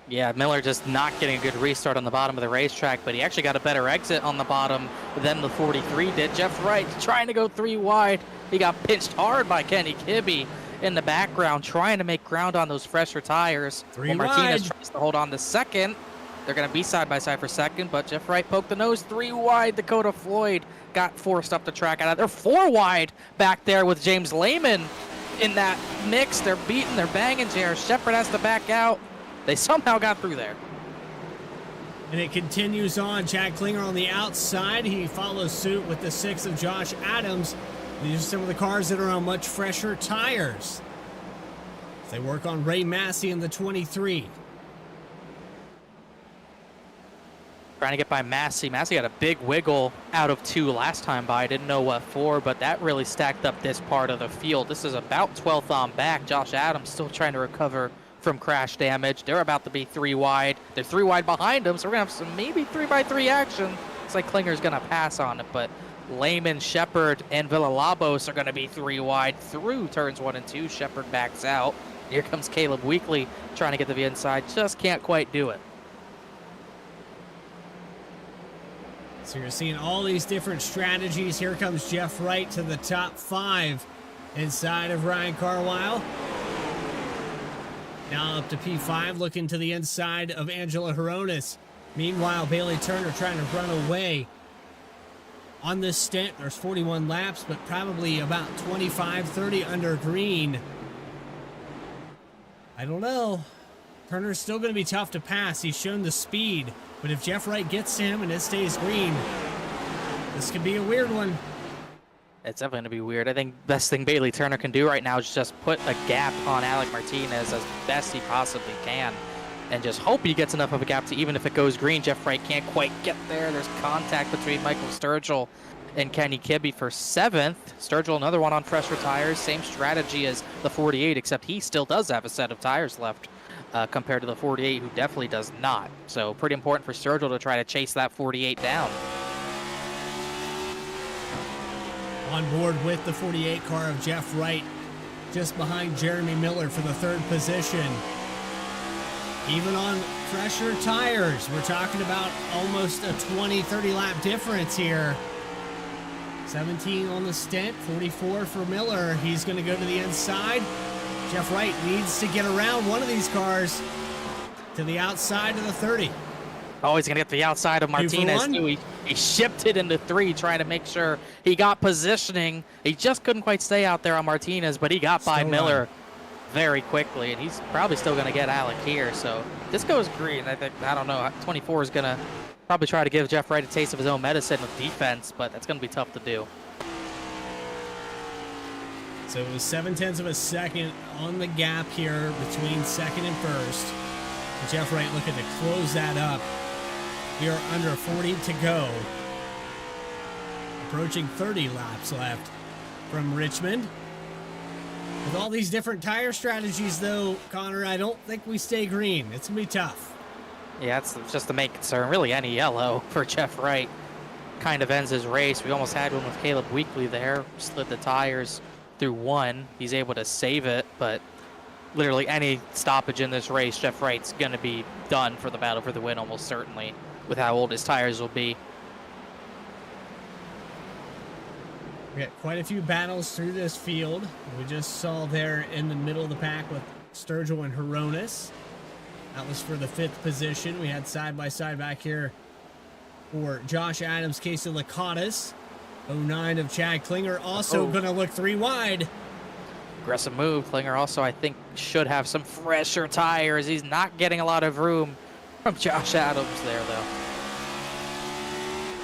Yeah, Miller just not getting a good restart on the bottom of the racetrack, but he actually got a better exit on the bottom than the 43 did. Jeff Wright trying to go 3 wide. He got pinched hard by Kenny Kibbe in the background, trying to make ground on those fresher tires. Martinez tries to hold on to second. They're going to be side by side for second, but Jeff Wright poked the nose 3 wide. Dakota Floyd got forced up the track out of there. 4 wide back there with James Lehman in that mix. They're beating, they're banging. J.R. Shepard has to back out. They somehow got through there. And it continues on. Chad Klinger on the outside. He follows suit with the 6 of Josh Adams. These are some of the cars that are on much fresher tires. They work on Ray Massey in the 23. Trying to get by Massey. Massey had a big wiggle out of 2 last time by. I didn't know what for, but that really stacked up this part of the field. This is about 12th on back. Josh Adams still trying to recover from crash damage. They're about to be 3 wide. They're 3 wide behind them, so we're going to have some maybe 3x3 action. Looks like Klinger's going to pass on it, but Lehman, Shepard, and Villalobos are going to be 3 wide through turns 1 and 2. Shepard backs out. Here comes Caleb Weekly trying to get to the inside. Just can't quite do it. So you're seeing all these different strategies. Here comes Jeff Wright to the top 5 inside of Ryan Carlisle. Now up to P5, looking to the inside of Angela Horonis. Meanwhile, Bailey Turner trying to run away. On this stint, there's 41 laps, but probably about 25, 30 under green. I don't know. Turner's still going to be tough to pass. He's shown the speed. But if Jeff Wright gets to him and it stays green, this could be a weird one. It's definitely going to be weird. I think best thing Bailey Turner can do right now is just put a gap on Alec Martinez as best he possibly can. And just hope he gets enough of a gap to, even if it goes green, Jeff Wright can't quite get there. There's contact between Michael Sturgill and Kenny Kibbe for 7th. Sturgill, another one on fresher tires. Same strategy as the 48, except he still does have a set of tires left. Compared to the 48, who definitely does not. So pretty important for Sturgill to try to chase that 48 down. On board with the 48 car of Jeff Wright, just behind Jeremy Miller for the 3rd position. Even on fresher tires, we're talking about almost a 20-30 lap difference here. 17 on the stint, 44 for Miller. He's going to go to the inside. Jeff Wright needs to get around one of these cars to the outside of the 30. Oh, he's going to get to the outside of Martinez, too. He shipped it into 3, trying to make sure he got positioning. He just couldn't quite stay out there on Martinez, but he got by Miller very quickly, and he's probably still going to get Alec here. So this goes green. I don't know. 24 is going to probably try to give Jeff Wright a taste of his own medicine with defense, but that's going to be tough to do. So it was 0.7 of a second on the gap here between 2nd and 1st. Jeff Wright looking to close that up. We are under 40 to go. Approaching 30 laps left from Richmond. With all these different tire strategies, though, Connor, I don't think we stay green. It's going to be tough. Yeah, it's just the main concern. Really, any yellow for Jeff Wright kind of ends his race. We almost had one with Caleb Weekly there. Slid the tires through 1. He's able to save it, but literally any stoppage in this race, Jeff Wright's going to be done for the battle for the win almost certainly with how old his tires will be. We got quite a few battles through this field. We just saw there in the middle of the pack with Sturgill and Horonis. That was for the 5th position. We had side-by-side back here for Josh Adams, Casey Lakatos. 09 of Chad Klinger also going to look 3 wide. Aggressive move. Klinger also, I think, should have some fresher tires. He's not getting a lot of room from Josh Adams there, though.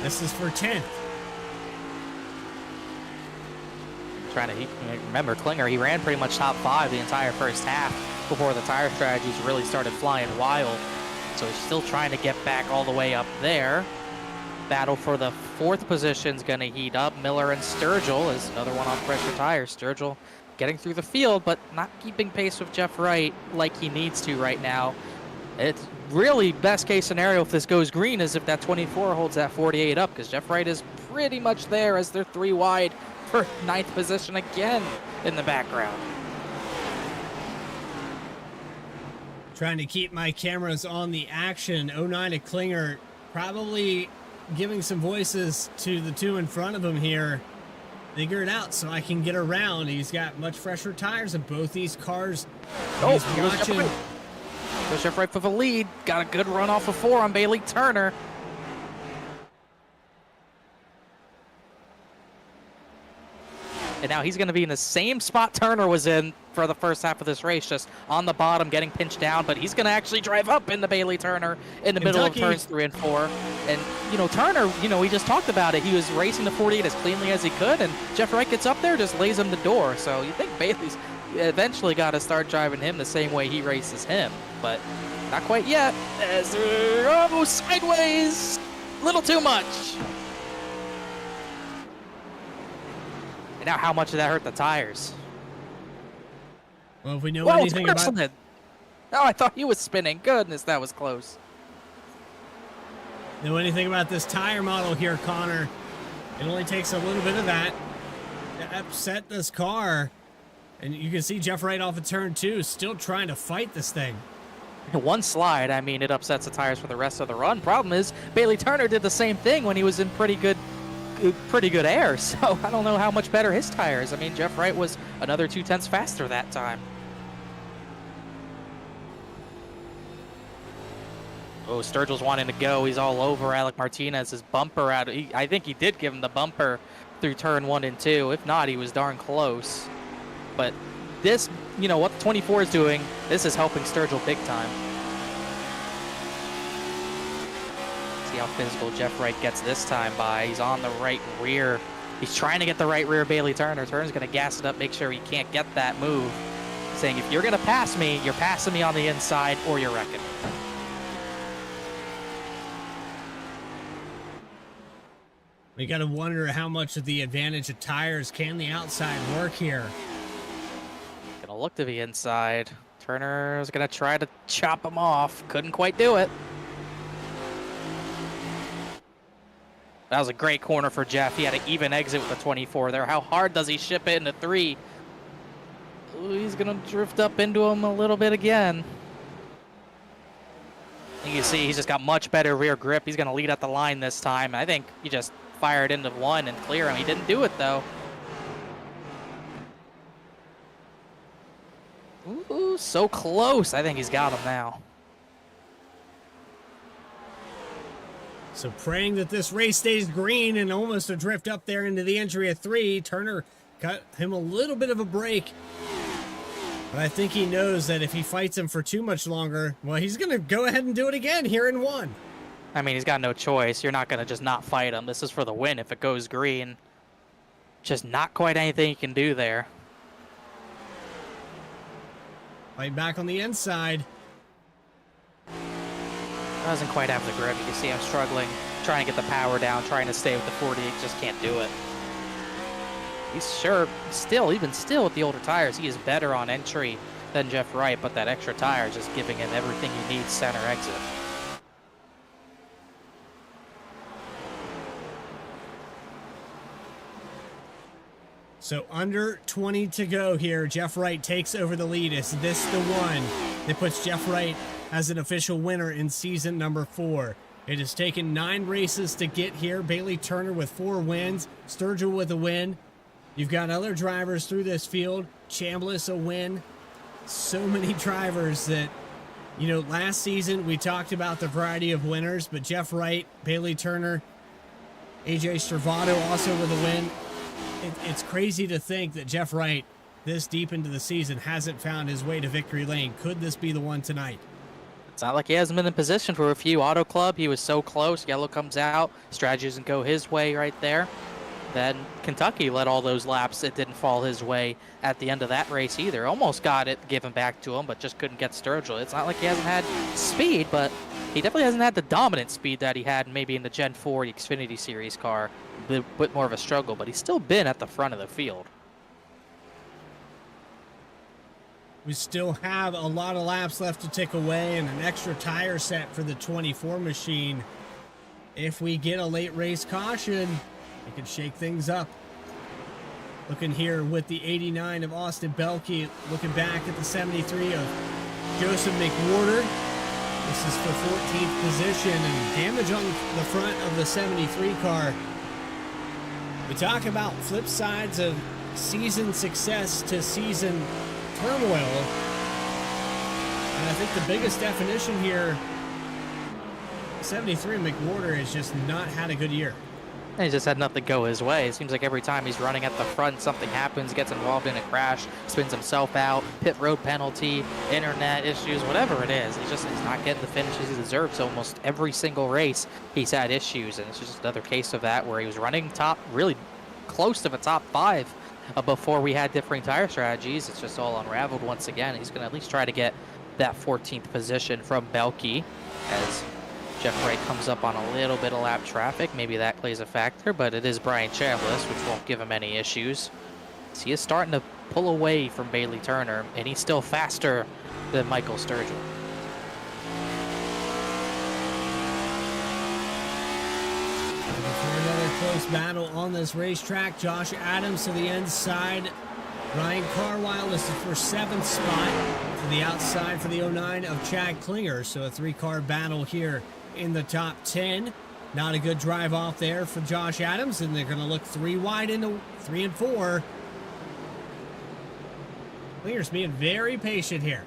This is for 10th. Remember, Klinger, he ran pretty much top 5 the entire first half before the tire strategies really started flying wild. So he's still trying to get back all the way up there. Battle for the 4th position is going to heat up. Miller and Sturgill is another one on pressure tires. Sturgill getting through the field, but not keeping pace with Jeff Wright like he needs to right now. It's really best case scenario if this goes green is if that 24 holds that 48 up, because Jeff Wright is pretty much there as they're 3 wide for 9th position again in the background. Trying to keep my cameras on the action. 09 to Klinger, probably giving some voices to the two in front of him here. Figure it out so I can get around. He's got much fresher tires in both these cars. He's watching. Goes Jeff Wright for the lead. Got a good run off of 4 on Bailey Turner. And now he's going to be in the same spot Turner was in for the first half of this race, just on the bottom, getting pinched down. But he's going to actually drive up into Bailey Turner in the middle of turns 3 and 4. And, you know, Turner, you know, we just talked about it. He was racing the 48 as cleanly as he could, and Jeff Wright gets up there, just lays him the door. So you think Bailey's eventually got to start driving him the same way he races him. But not quite yet, as they're almost sideways. A little too much. Now, how much did that hurt the tires? Well, if we know anything about... Oh, I thought he was spinning. Goodness, that was close. Know anything about this tire model here, Connor? It only takes a little bit of that to upset this car. And you can see Jeff Wright off of turn 2, still trying to fight this thing. One slide, I mean, it upsets the tires for the rest of the run. Problem is, Bailey Turner did the same thing when he was in pretty good air, so I don't know how much better his tires. I mean, Jeff Wright was another 0.2 faster that time. Oh, Sturgill's wanting to go. He's all over Alec Martinez's bumper out. I think he did give him the bumper through turn 1 and 2. If not, he was darn close. But this, you know, what the 24 is doing, this is helping Sturgill big time. See how physical Jeff Wright gets this time by. He's on the right rear. He's trying to get the right rear of Bailey Turner. Turner's going to gas it up, make sure he can't get that move. Saying, if you're going to pass me, you're passing me on the inside or you're wrecking me. We got to wonder how much of the advantage of tires can the outside work here. Gonna look to the inside. Turner's going to try to chop him off. Couldn't quite do it. That was a great corner for Jeff. He had an even exit with the 24 there. How hard does he ship it into 3? Ooh, he's going to drift up into him a little bit again. You can see he's just got much better rear grip. He's going to lead at the line this time. I think he just fired into 1 and clear him. He didn't do it, though. Ooh, so close. I think he's got him now. So praying that this race stays green and almost a drift up there into the entry of 3. Turner got him a little bit of a break. But I think he knows that if he fights him for too much longer, well, he's going to go ahead and do it again here in 1. I mean, he's got no choice. You're not going to just not fight him. This is for the win if it goes green. Just not quite anything you can do there. Right back on the inside. Doesn't quite have the grip. You can see I'm struggling, trying to get the power down, trying to stay with the 48, just can't do it. He's sure, even still with the older tires, he is better on entry than Jeff Wright, but that extra tire is just giving him everything he needs center exit. So under 20 to go here. Jeff Wright takes over the lead. Is this the one that puts Jeff Wright as an official winner in season number 4? It has taken 9 races to get here. Bailey Turner with 4 wins. Sturgill with a win. You've got other drivers through this field. Chambliss a win. So many drivers that, you know, last season we talked about the variety of winners, but Jeff Wright, Bailey Turner, AJ Stravato also with a win. It's crazy to think that Jeff Wright, this deep into the season, hasn't found his way to victory lane. Could this be the one tonight? It's not like he hasn't been in position for a few. Auto Club, he was so close. Yellow comes out. Strategy doesn't go his way right there. Then Kentucky led all those laps. It didn't fall his way at the end of that race either. Almost got it given back to him, but just couldn't get Sturgill. It's not like he hasn't had speed, but he definitely hasn't had the dominant speed that he had maybe in the Gen 4 Xfinity Series car. A bit more of a struggle, but he's still been at the front of the field. We still have a lot of laps left to tick away and an extra tire set for the 24 machine. If we get a late race caution, it could shake things up. Looking here with the 89 of Austin Belkey, looking back at the 73 of Joseph McWhorter. This is for 14th position and damage on the front of the 73 car. We talk about flip sides of season success to season turmoil. And I think the biggest definition here, 73 McWhorter has just not had a good year. He just had nothing go his way. It seems like every time he's running at the front, something happens, gets involved in a crash, spins himself out, pit road penalty, internet issues, whatever it is. He's not getting the finishes he deserves. Almost every single race, he's had issues, and it's just another case of that where he was running top, really close to the top 5 before we had differing tire strategies. It's just all unraveled once again. He's going to at least try to get that 14th position from Belkey as Jeff Wright comes up on a little bit of lap traffic. Maybe that plays a factor, but it is Brian Chambliss, which won't give him any issues. So he is starting to pull away from Bailey Turner, and he's still faster than Michael Sturgill. For another close battle on this racetrack, Josh Adams to the inside. Ryan Carwile, this is for 7th spot. To the outside for the 09 of Chad Klinger. So a 3-car battle here in the top 10. Not a good drive off there for Josh Adams, and they're going to look 3 wide into 3 and 4. Klinger's being very patient here.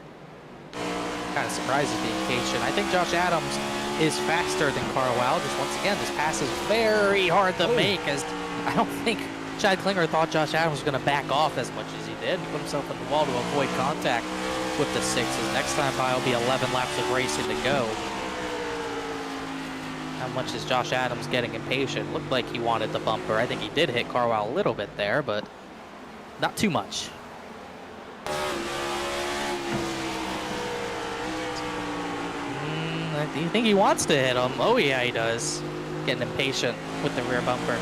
Kind of surprised he's being patient. I think Josh Adams is faster than Carwile. Just once again, this pass is very hard to make, as I don't think Chad Klinger thought Josh Adams was going to back off as much as he did. He put himself in the wall to avoid contact with the 6s. Next time by will be 11 laps of racing to go. How much is Josh Adams getting impatient? Looked like he wanted the bumper. I think he did hit Carwile a little bit there, but not too much. Do you think he wants to hit him? Oh yeah, he does. Getting impatient with the rear bumper.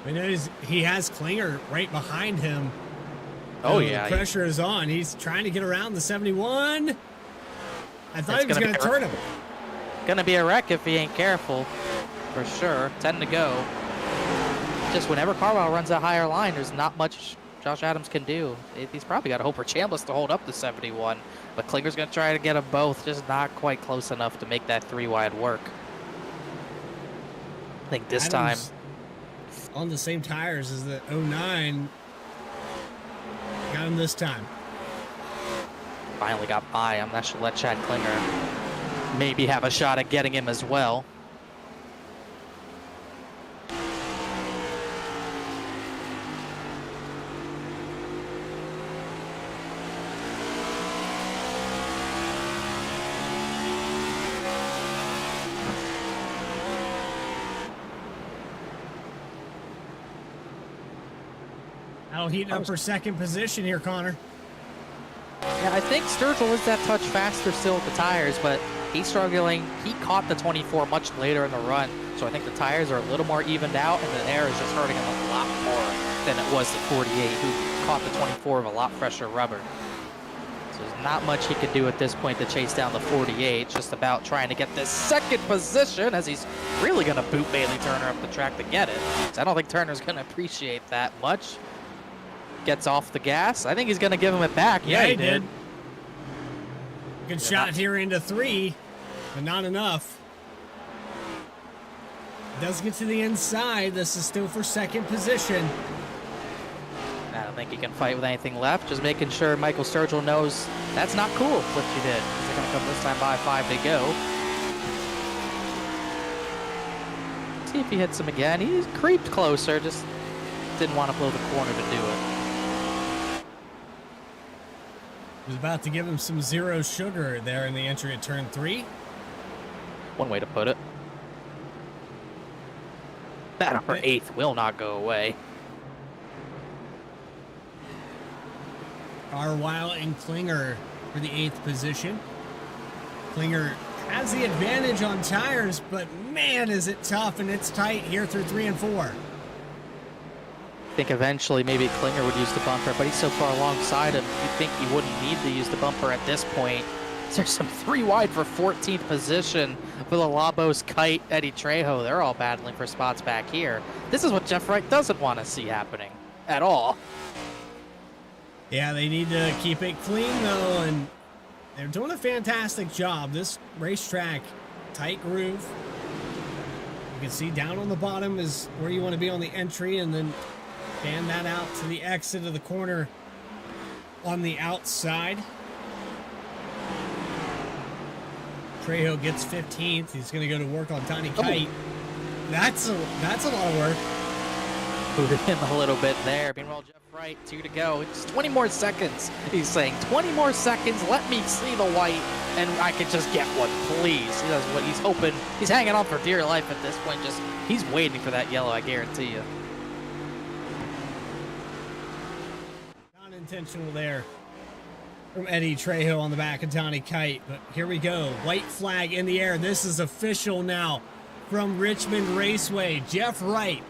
I know he has Klinger right behind him. Oh yeah. The pressure is on. He's trying to get around the 71. I thought he was going to turn him. Gonna be a wreck if he ain't careful, for sure. 10 to go. Just whenever Carwile runs a higher line, there's not much Josh Adams can do. He's probably got to hope for Chambliss to hold up the 71, but Klinger's gonna try to get them both, just not quite close enough to make that 3 wide work. I think this Adams time on the same tires as the 09. Got him this time. Finally got by him. That should let Chad Klinger maybe have a shot at getting him as well. That'll heat up for 2nd position here, Connor. Yeah, I think Sturgill is that touch faster still with the tires, but he's struggling. He caught the 24 much later in the run, so I think the tires are a little more evened out, and the air is just hurting him a lot more than it was the 48, who caught the 24 of a lot fresher rubber. So there's not much he could do at this point to chase down the 48. It's just about trying to get this 2nd position, as he's really going to boot Bailey Turner up the track to get it. So I don't think Turner's going to appreciate that much. Gets off the gas. I think he's going to give him it back. Yeah, he did. Good shot here into 3, but not enough. Does get to the inside. This is still for 2nd position. I don't think he can fight with anything left. Just making sure Michael Sturgill knows that's not cool what you did. They're going to come this time by 5 to go. See if he hits him again. He's creeped closer. Just didn't want to blow the corner to do it. Was about to give him some zero sugar there in the entry at turn 3. One way to put it. That upper 8th will not go away. Carwile and Klinger for the 8th position. Klinger has the advantage on tires, but man, is it tough and it's tight here through 3 and 4. I think eventually maybe Klinger would use the bumper, but he's so far alongside him, you'd think he wouldn't need to use the bumper at this point. There's some 3 wide for 14th position for the Labos, Kite, Eddie Trejo. They're all battling for spots back here. This is what Jeff Wright doesn't want to see happening at all. Yeah, they need to keep it clean, though, and they're doing a fantastic job. This racetrack, tight groove. You can see down on the bottom is where you want to be on the entry, and then fan that out to the exit of the corner on the outside. Trejo gets 15th. He's going to go to work on Tiny Kite. That's a lot of work. Booted him a little bit there. Meanwhile, Jeff Wright, 2 to go. It's 20 more seconds. He's saying 20 more seconds. Let me see the white, and I could just get one, please. That's what he's hoping. He's hanging on for dear life at this point. He's waiting for that yellow, I guarantee you. Not intentional there from Eddie Trejo on the back of Tawny Kite, but here we go. White flag in the air. This is official now from Richmond Raceway. Jeff Wright,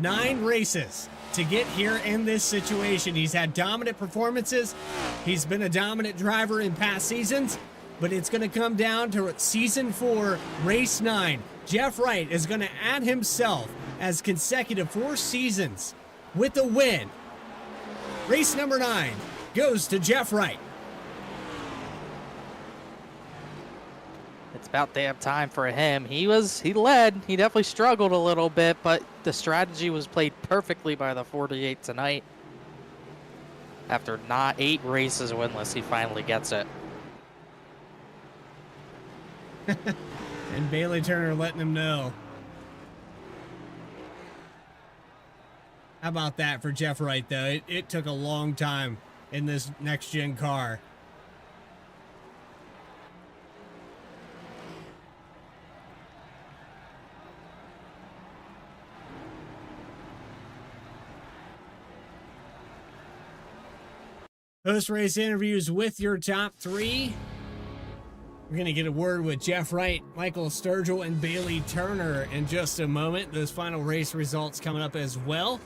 9 races to get here in this situation. He's had dominant performances. He's been a dominant driver in past seasons, but it's going to come down to season 4, race 9. Jeff Wright is going to add himself as consecutive 4 seasons with a win. Race number 9 goes to Jeff Wright. It's about damn time for him. He led. He definitely struggled a little bit, but the strategy was played perfectly by the 48 tonight. After not 8 races winless, he finally gets it. And Bailey Turner letting him know. How about that for Jeff Wright, though? It took a long time in this next-gen car. Post-race interviews with your top 3. We're going to get a word with Jeff Wright, Michael Sturgill, and Bailey Turner in just a moment. Those final race results coming up as well.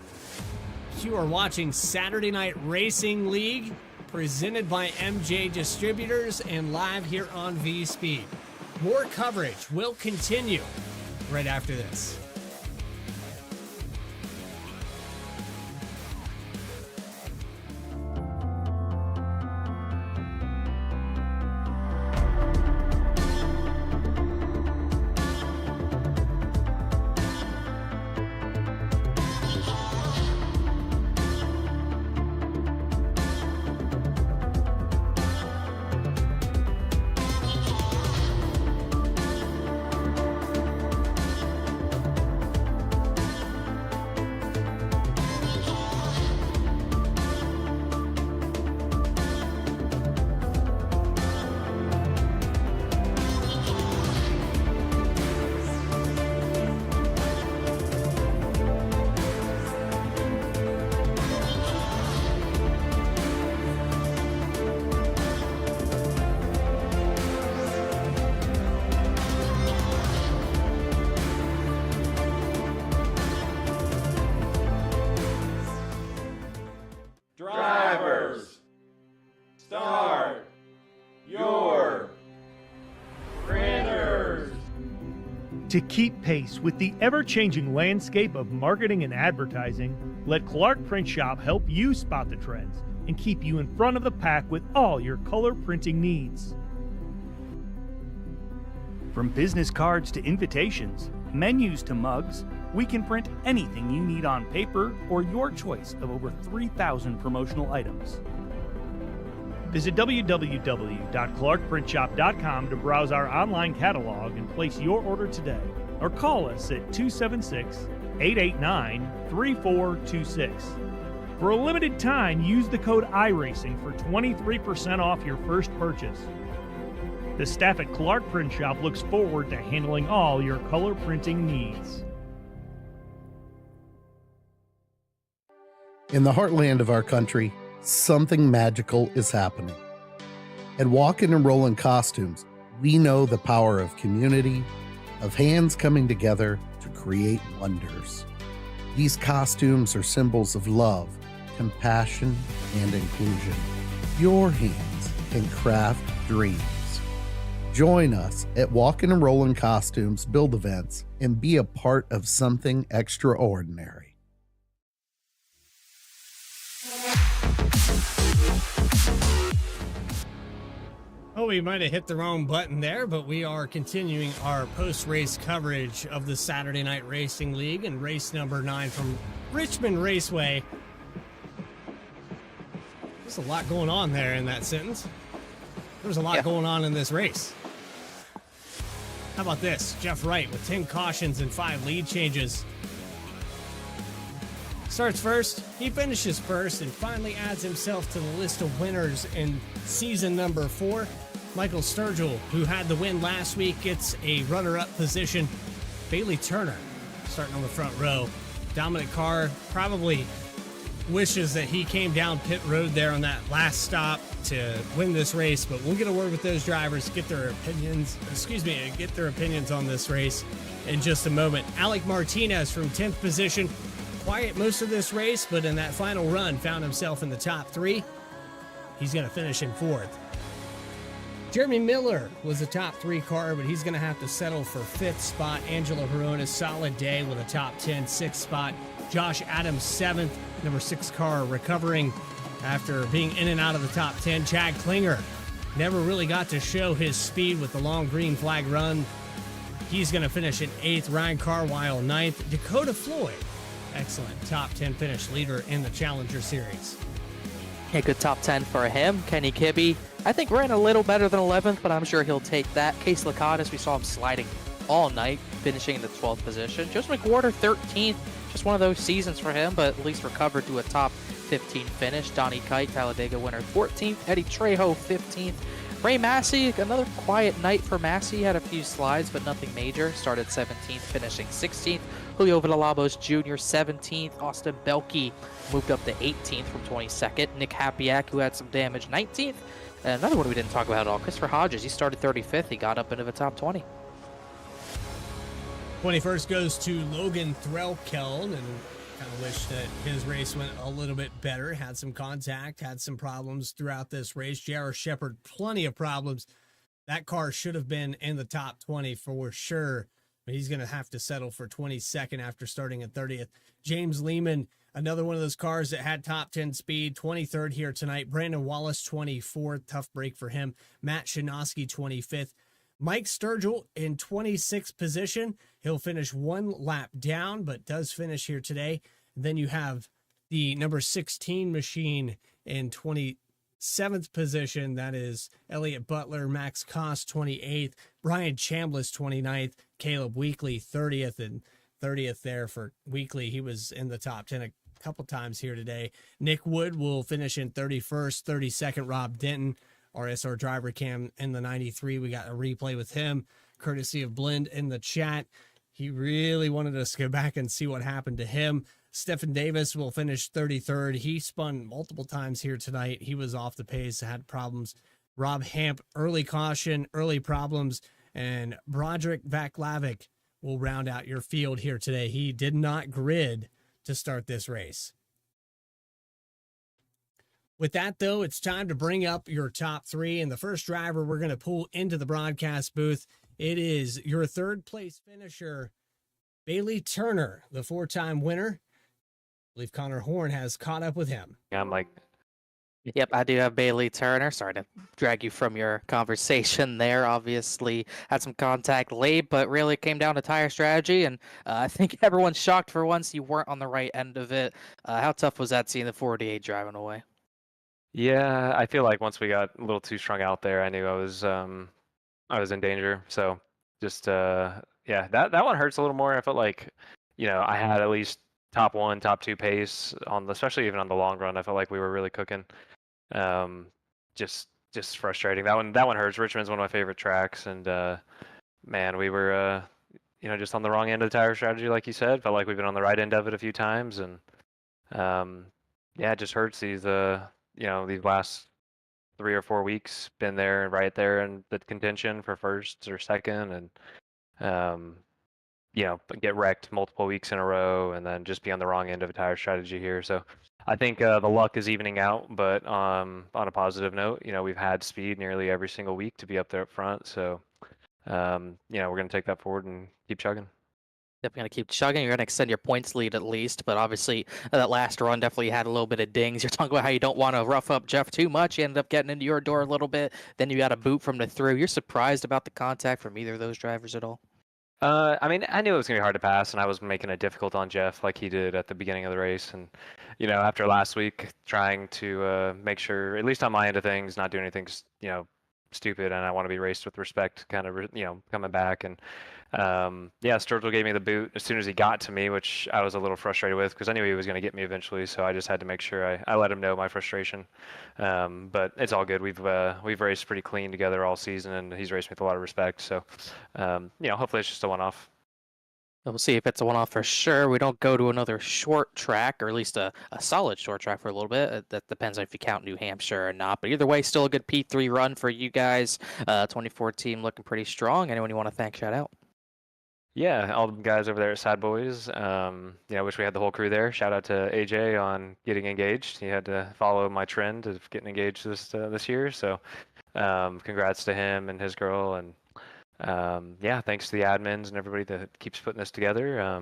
You are watching Saturday Night Racing League, presented by M&J Distributors and live here on VSPEED. More coverage will continue right after this. Drivers, start your printers. To keep pace with the ever-changing landscape of marketing and advertising, let Clark Print Shop help you spot the trends and keep you in front of the pack with all your color printing needs. From business cards to invitations, menus to mugs, we can print anything you need on paper or your choice of over 3,000 promotional items. Visit www.clarkprintshop.com to browse our online catalog and place your order today, or call us at 276-889-3426. For a limited time, use the code iRacing for 23% off your first purchase. The staff at Clark Print Shop looks forward to handling all your color printing needs. In the heartland of our country, something magical is happening. At Walkin' and Rollin' Costumes, we know the power of community, of hands coming together to create wonders. These costumes are symbols of love, compassion, and inclusion. Your hands can craft dreams Join us at Walking and Rolling Costumes build events and be a part of something extraordinary. Oh, we might have hit the wrong button there, but we are continuing our post-race coverage of the Saturday Night Racing League and race number 9 from Richmond Raceway. There's a lot going on there in that sentence. There's a lot going on in this race. How about this? Jeff Wright with 10 cautions and 5 lead changes. Starts first, he finishes first, and finally adds himself to the list of winners in season number 4. Michael Sturgill, who had the win last week, gets a runner-up position. Bailey Turner, starting on the front row. Dominic Carr probably wishes that he came down pit road there on that last stop to win this race, but we'll get a word with those drivers, get their opinions on this race in just a moment. Alec Martinez from 10th position, quiet most of this race, but in that final run found himself in the top 3. He's going to finish in 4th. Jeremy Miller was a top 3 car, but he's going to have to settle for 5th spot. Angelo Herona, solid day with a top 10, 6th spot. Josh Adams, 7th, number 6 car, recovering after being in and out of the top 10. Chad Klinger never really got to show his speed with the long green flag run. He's going to finish in 8th. Ryan Carwile, 9th. Dakota Floyd, excellent top 10 finish, leader in the Challenger Series. A good top 10 for him. Kenny Kibbe, I think, ran a little better than 11th, but I'm sure he'll take that. Case Lacadas, we saw him sliding all night, finishing in the 12th position. Joseph McWhorter, 13th. Just one of those seasons for him, but at least recovered to a top 15 finish. Donnie Kite, Talladega winner, 14th. Eddie Trejo, 15th. Ray Massey, another quiet night for Massey. Had a few slides, but nothing major. Started 17th, finishing 16th. Julio Villalobos Jr., 17th. Austin Belkey moved up to 18th from 22nd. Nick Hapiak, who had some damage, 19th. And another one we didn't talk about at all, Christopher Hodges. He started 35th. He got up into the top 20. 21st goes to Logan Threlkeln, and kind of wish that his race went a little bit better. Had some contact, had some problems throughout this race. J.R. Shepard, plenty of problems. That car should have been in the top 20 for sure, but he's going to have to settle for 22nd after starting at 30th. James Lehman, another one of those cars that had top 10 speed, 23rd here tonight. Brandon Wallace, 24th. Tough break for him. Matt Shinosky, 25th. Mike Sturgill in 26th position. He'll finish one lap down, but does finish here today. Then you have the number 16 machine in 27th position. That is Elliott Butler. Max Koss, 28th. Brian Chambliss, 29th. Caleb Weekly, 30th, and 30th there for Weekly. He was in the top 10 a couple times here today. Nick Wood will finish in 31st. 32nd, Rob Denton. RSR Driver Cam in the 93. We got a replay with him, courtesy of Blend in the chat. He really wanted us to go back and see what happened to him. Stephen Davis will finish 33rd. He spun multiple times here tonight. He was off the pace, had problems. Rob Hamp, early caution, early problems. And Broderick Vaclavic will round out your field here today. He did not grid to start this race. With that, though, it's time to bring up your top 3. And the first driver we're going to pull into the broadcast booth, it is your 3rd place finisher, Bailey Turner, the 4-time winner. I believe Connor Horn has caught up with him. Yep, I do have Bailey Turner. Sorry to drag you from your conversation there. Obviously had some contact late, but really came down to tire strategy. And I think everyone's shocked for once you weren't on the right end of it. How tough was that seeing the 48 driving away? Yeah, I feel like once we got a little too strung out there, I knew I was in danger. So just that one hurts a little more. I felt like, I had at least top 1, top 2 pace especially even on the long run. I felt like we were really cooking. Just frustrating. That one hurts. Richmond's one of my favorite tracks, and man, we were just on the wrong end of the tire strategy, like you said. Felt like we've been on the right end of it a few times, and it just hurts these last 3 or 4 weeks. Been there, right there in the contention for first or second, and get wrecked multiple weeks in a row and then just be on the wrong end of a tire strategy here. So I think the luck is evening out, but on a positive note, we've had speed nearly every single week to be up there up front. So, we're going to take that forward and keep chugging. Definitely going to keep chugging. You're going to extend your points lead at least, but obviously that last run definitely had a little bit of dings. You're talking about how you don't want to rough up Jeff too much. You ended up getting into your door a little bit. Then you got a boot from the through. You're surprised about the contact from either of those drivers at all? I mean, I knew it was going to be hard to pass, and I was making it difficult on Jeff like he did at the beginning of the race. And, after last week, trying to make sure, at least on my end of things, not doing anything, stupid, and I want to be raced with respect, kind of, coming back. And, Sturgill gave me the boot as soon as he got to me, which I was a little frustrated with because I knew he was going to get me eventually. So I just had to make sure I let him know my frustration. But it's all good. We've raced pretty clean together all season, and he's raced me with a lot of respect. So, hopefully it's just a one-off. We'll see if it's a one-off for sure. We don't go to another short track, or at least a solid short track for a little bit. That depends on if you count New Hampshire or not. But either way, still a good P3 run for you guys. 2014 looking pretty strong. Anyone you want to thank, shout out? Yeah, all the guys over there at Sad Boys. Wish we had the whole crew there. Shout out to AJ on getting engaged. He had to follow my trend of getting engaged this year. So, congrats to him and his girl. And thanks to the admins and everybody that keeps putting this together.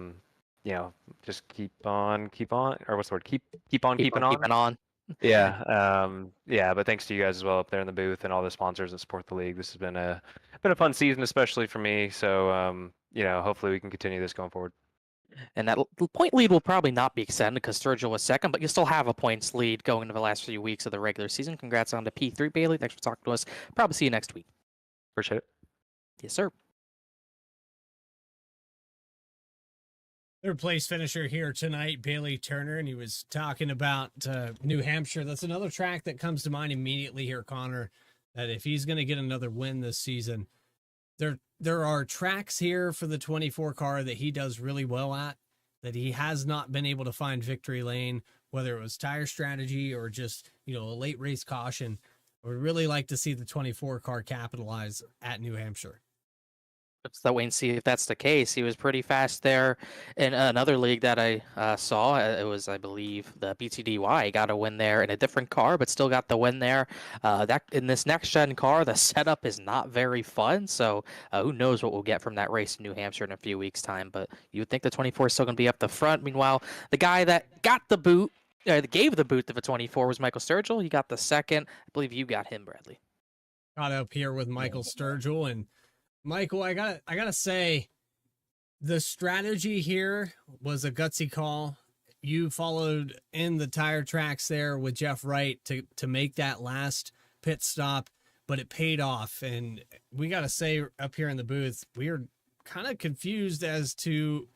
Just keep on, or what's the word? Keep on keeping on. Yeah. But thanks to you guys as well up there in the booth and all the sponsors that support the league. This has been a fun season, especially for me. So, hopefully we can continue this going forward. And that point lead will probably not be extended because Sturgill was second, but you still have a points lead going into the last few weeks of the regular season. Congrats on to P3, Bailey. Thanks for talking to us. Probably see you next week. Appreciate it. Yes, sir. Third place finisher here tonight, Bailey Turner, and he was talking about New Hampshire. That's another track that comes to mind immediately here, Connor, that if he's going to get another win this season, there are tracks here for the 24 car that he does really well at, that he has not been able to find victory lane, whether it was tire strategy or just, a late race caution. I would really like to see the 24 car capitalize at New Hampshire. Let's wait and see if that's the case. He was pretty fast there in another league that I saw. It was, I believe, the BTDY. He got a win there in a different car, but still got the win there. That in this next-gen car, the setup is not very fun, so who knows what we'll get from that race in New Hampshire in a few weeks' time. But you would think the 24 is still going to be up the front. Meanwhile, the guy that got the boot, gave the boot to the 24 was Michael Sturgill. He got the second. I believe you got him, Bradley. Got up here with Michael Sturgill, and Michael, I gotta say, the strategy here was a gutsy call. You followed in the tire tracks there with Jeff Wright to make that last pit stop, but it paid off. And we gotta say up here in the booth, we are kind of confused as to,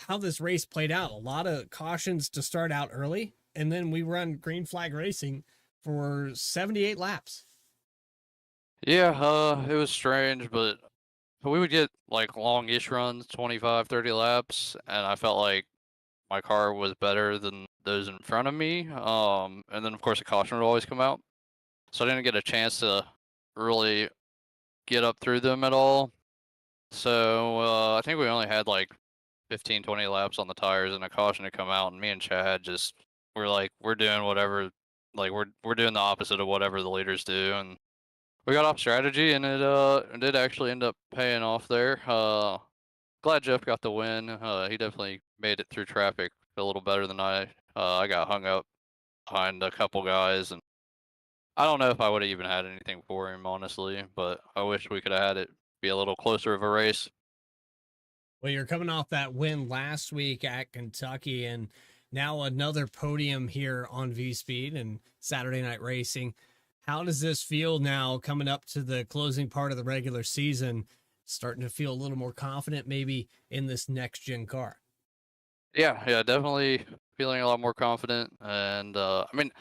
how this race played out. A lot of cautions to start out early, and then we run green flag racing for 78 laps. Yeah, it was strange, but we would get like long-ish runs, 25, 30 laps, and I felt like my car was better than those in front of me. And then of course the caution would always come out. So I didn't get a chance to really get up through them at all. So I think we only had like 15, 20 laps on the tires and a caution to come out, and me and Chad just were like, we're doing whatever, like we're doing the opposite of whatever the leaders do, and we got off strategy, and it did actually end up paying off there. Glad Jeff got the win. He definitely made it through traffic a little better than I. I got hung up behind a couple guys, and I don't know if I would have even had anything for him, honestly, but I wish we could have had it be a little closer of a race. Well, you're coming off that win last week at Kentucky, and now another podium here on VSPEED and Saturday Night Racing. How does this feel now coming up to the closing part of the regular season, starting to feel a little more confident maybe in this next-gen car? Yeah, definitely feeling a lot more confident. And, I mean,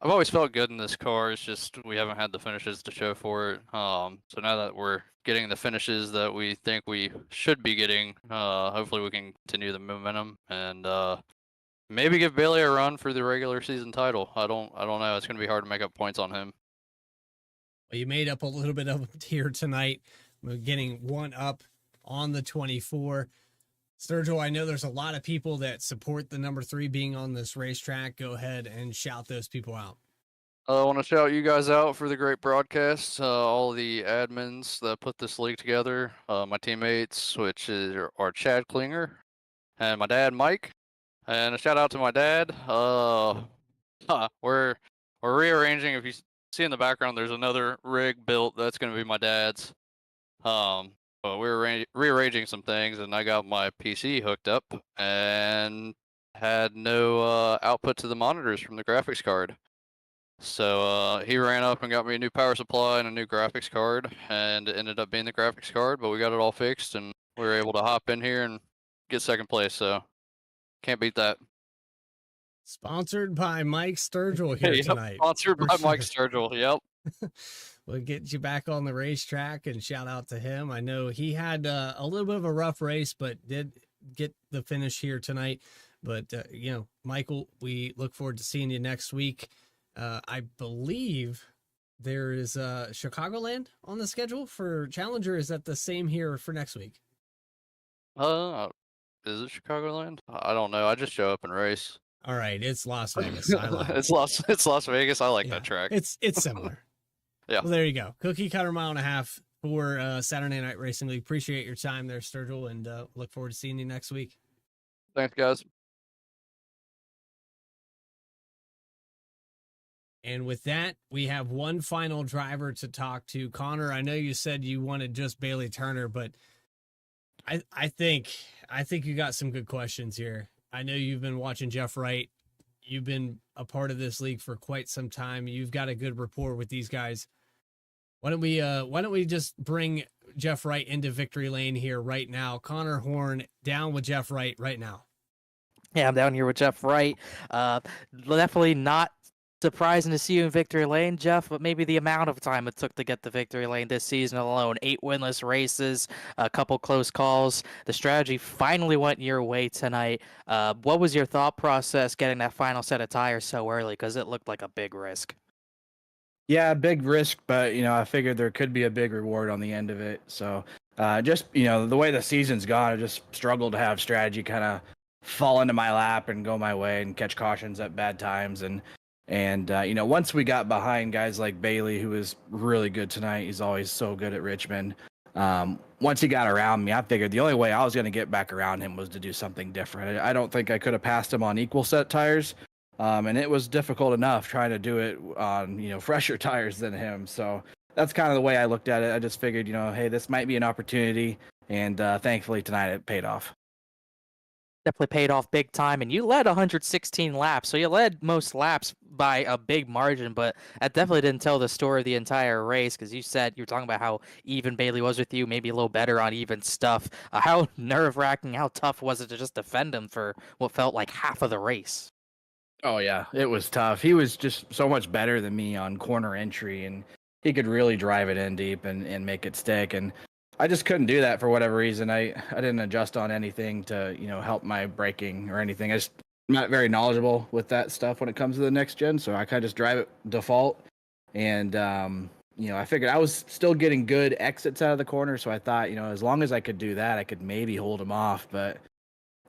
I've always felt good in this car. It's just we haven't had the finishes to show for it. So now that we're getting the finishes that we think we should be getting, hopefully we can continue the momentum and maybe give Bailey a run for the regular season title. I don't know. It's going to be hard to make up points on him. Well, you made up a little bit of it here tonight. We're getting one up on the 24. Sturgill, I know there's a lot of people that support the number 3 being on this racetrack. Go ahead and shout those people out. I want to shout you guys out for the great broadcast. All the admins that put this league together, my teammates, which are Chad Klinger and my dad Mike, and a shout out to my dad. We're rearranging. If you see in the background, there's another rig built that's going to be my dad's. But we're rearranging some things, and I got my PC hooked up and had no output to the monitors from the graphics card. So he ran up and got me a new power supply and a new graphics card, and it ended up being the graphics card, but we got it all fixed, and we were able to hop in here and get second place, so can't beat that. Sponsored by Mike Sturgill here tonight. Sponsored by Mike Sturgill, yep. We'll get you back on the racetrack, and shout out to him. I know he had a little bit of a rough race, but did get the finish here tonight. But, Michael, we look forward to seeing you next week. I believe there is Chicagoland on the schedule for Challenger. Is that the same here for next week? Is it Chicagoland? I don't know. I just show up and race. All right, it's Las Vegas. I like it. It's Las Vegas. I like that track. It's similar. Yeah. Well, there you go. Cookie cutter mile and a half for Saturday Night Racing League. Appreciate your time there, Sturgill, and look forward to seeing you next week. Thanks, guys. And with that, we have one final driver to talk to. Connor, I know you said you wanted just Bailey Turner, but I think you got some good questions here. I know you've been watching Jeff Wright. You've been a part of this league for quite some time. You've got a good rapport with these guys. Why don't we just bring Jeff Wright into victory lane here right now? Connor Horn down with Jeff Wright right now. Yeah, I'm down here with Jeff Wright. Definitely not surprising to see you in victory lane, Jeff, but maybe the amount of time it took to get the victory lane this season alone. 8 winless races, a couple close calls. The strategy finally went your way tonight. What was your thought process getting that final set of tires so early? Because it looked like a big risk. Yeah, big risk, but I figured there could be a big reward on the end of it. So just the way the season's gone, I just struggled to have strategy kind of fall into my lap and go my way and catch cautions at bad times. And once we got behind guys like Bailey, who was really good tonight, he's always so good at Richmond. Once he got around me, I figured the only way I was going to get back around him was to do something different. I don't think I could have passed him on equal set tires. And it was difficult enough trying to do it on, fresher tires than him. So that's kind of the way I looked at it. I just figured, hey, this might be an opportunity. And thankfully tonight it paid off. Definitely paid off big time, and you led 116 laps, so you led most laps by a big margin, but that definitely didn't tell the story of the entire race, because you were talking about how even Bailey was with you, maybe a little better on even stuff. How nerve-wracking, how tough was it to just defend him for what felt like half of the race? Oh, yeah, it was tough. He was just so much better than me on corner entry, and he could really drive it in deep and make it stick, and I just couldn't do that for whatever reason. I didn't adjust on anything to, help my braking or anything. I'm not very knowledgeable with that stuff when it comes to the next gen. So I kind of just drive it default. And, I figured I was still getting good exits out of the corner. So I thought, as long as I could do that, I could maybe hold him off. But,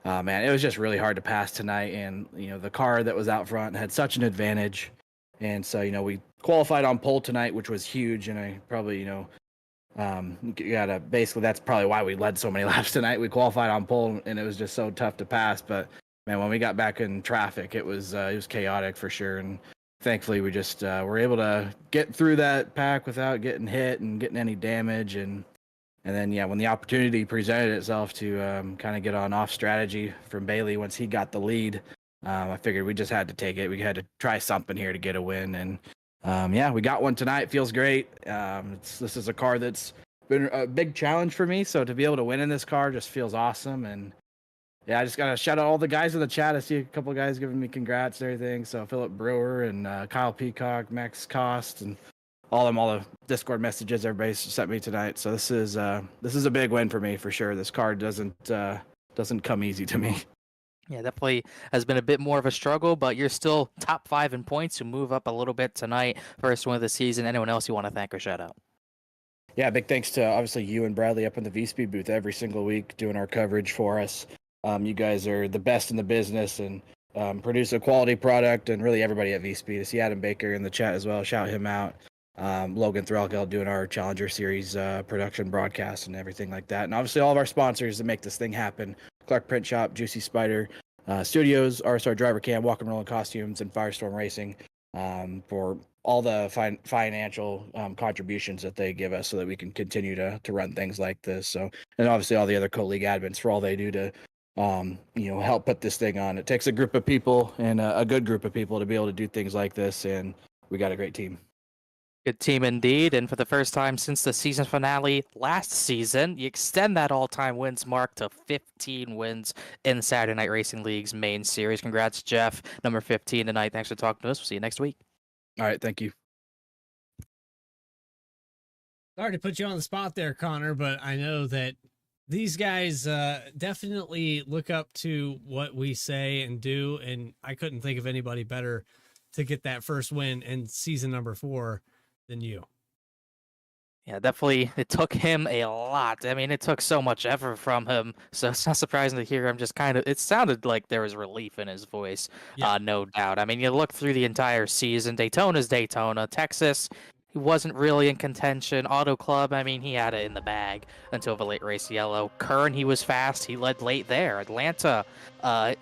man, it was just really hard to pass tonight. And, the car that was out front had such an advantage. And so, we qualified on pole tonight, which was huge. And I probably, basically that's probably why we led so many laps tonight. We qualified on pole and it was just so tough to pass. But man, when we got back in traffic, it was chaotic for sure. And thankfully we just were able to get through that pack without getting hit and getting any damage. And then, when the opportunity presented itself to kind of get on off strategy from Bailey, once he got the lead, I figured we just had to take it. We had to try something here to get a win. And we got one tonight. Feels great. This is a car that's been a big challenge for me. So to be able to win in this car just feels awesome. And I just got to shout out all the guys in the chat. I see a couple of guys giving me congrats and everything. So Philip Brewer and Kyle Peacock, Max Cost, and all the Discord messages everybody sent me tonight. So this is a big win for me for sure. This car doesn't come easy to me. Yeah, definitely has been a bit more of a struggle, but you're still top 5 in points to move up a little bit tonight. First win of the season. Anyone else you want to thank or shout out? yeah, big thanks to obviously you and Bradley up in the VSPEED booth every single week doing our coverage for us. You guys are the best in the business and produce a quality product, and really everybody at VSPEED. I see Adam Baker in the chat as well. Shout him out. Logan Threlkeld doing our Challenger Series production broadcast and everything like that. And obviously all of our sponsors that make this thing happen. Clark Print Shop, Juicy Spider Studios, RSR Driver Cam, Walk and Rolling Costumes, and FireStorm Racing for all the financial contributions that they give us so that we can continue to run things like this. So, and obviously all the other co-league admins for all they do to help put this thing on. It takes a group of people and a good group of people to be able to do things like this, and we got a great team. Good team indeed, and for the first time since the season finale last season, you extend that all-time wins mark to 15 wins in Saturday Night Racing League's main series. Congrats, Jeff, number 15 tonight. Thanks for talking to us. We'll see you next week. All right, thank you. Sorry to put you on the spot there, Connor, but I know that these guys definitely look up to what we say and do, and I couldn't think of anybody better to get that first win in season number 4 than you. Yeah, definitely. It took him a lot. I mean, it took so much effort from him, so it's not surprising to hear him just kind of... It sounded like there was relief in his voice, no doubt. I mean, you look through the entire season. Daytona's Daytona. Texas, he wasn't really in contention. Auto Club, I mean, he had it in the bag until the late race yellow. Kern, he was fast. He led late there. Atlanta,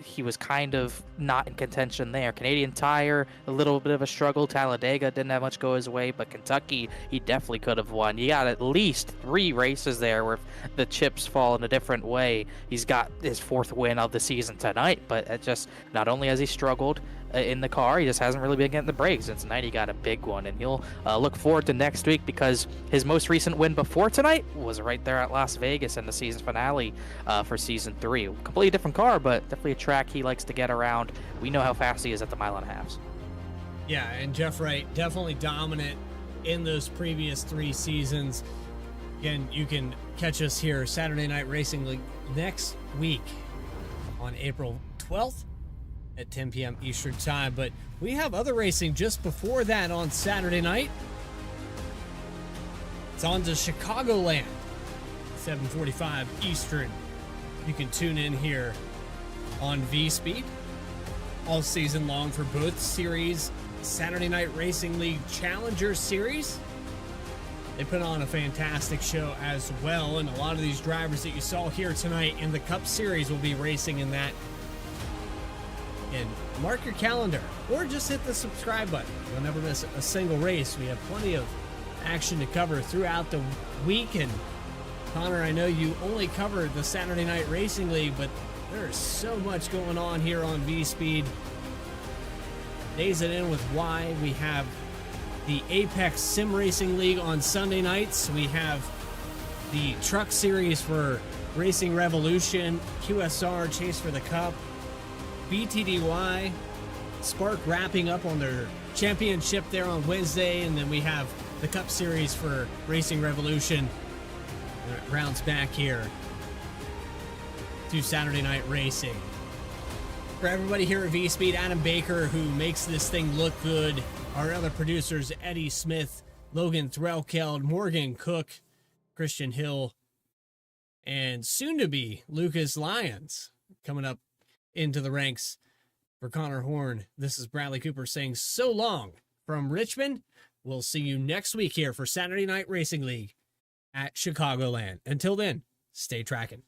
he was kind of not in contention there. Canadian Tire, a little bit of a struggle. Talladega didn't have much go his way, but Kentucky, he definitely could have won. You got at least 3 races there where the chips fall in a different way. He's got his 4th win of the season tonight, but it just, not only has he struggled in the car, he just hasn't really been getting the breaks. And tonight he got a big one, and he'll look forward to next week because his most recent win before tonight was right there at Las Vegas in the season finale for season 3. Completely different car, but definitely a track he likes to get around. We know how fast he is at the mile and a halves. Yeah, and Jeff Wright definitely dominant in those previous 3 seasons. Again, you can catch us here Saturday Night Racing League next week on April 12th at 10 p.m. Eastern Time. But we have other racing just before that on Saturday night. It's on to Chicagoland, 7:45 Eastern. You can tune in here on VSPEED all season long for both series. Saturday Night Racing League Challenger Series. They put on a fantastic show as well, and a lot of these drivers that you saw here tonight in the Cup Series will be racing in that. And mark your calendar, or just hit the subscribe button. You'll never miss a single race. We have plenty of action to cover throughout the week. And Connor, I know you only covered the Saturday Night Racing League, but there's so much going on here on VSPEED. Days it in with why we have the Apex Sim Racing League on Sunday nights. We have the Truck Series for Racing Revolution, QSR Chase for the Cup, BTDY, Spark wrapping up on their championship there on Wednesday, and then we have the Cup Series for Racing Revolution. And it rounds back here to Saturday Night Racing. For everybody here at VSPEED, Adam Baker, who makes this thing look good, our other producers, Eddie Smith, Logan Threlkeld, Morgan Cook, Christian Hill, and soon-to-be Lucas Lyons coming up into the ranks for Connor Horn. This is Bradley Cooper saying so long from Richmond. We'll see you next week here for Saturday Night Racing League at Chicagoland. Until then, stay tracking.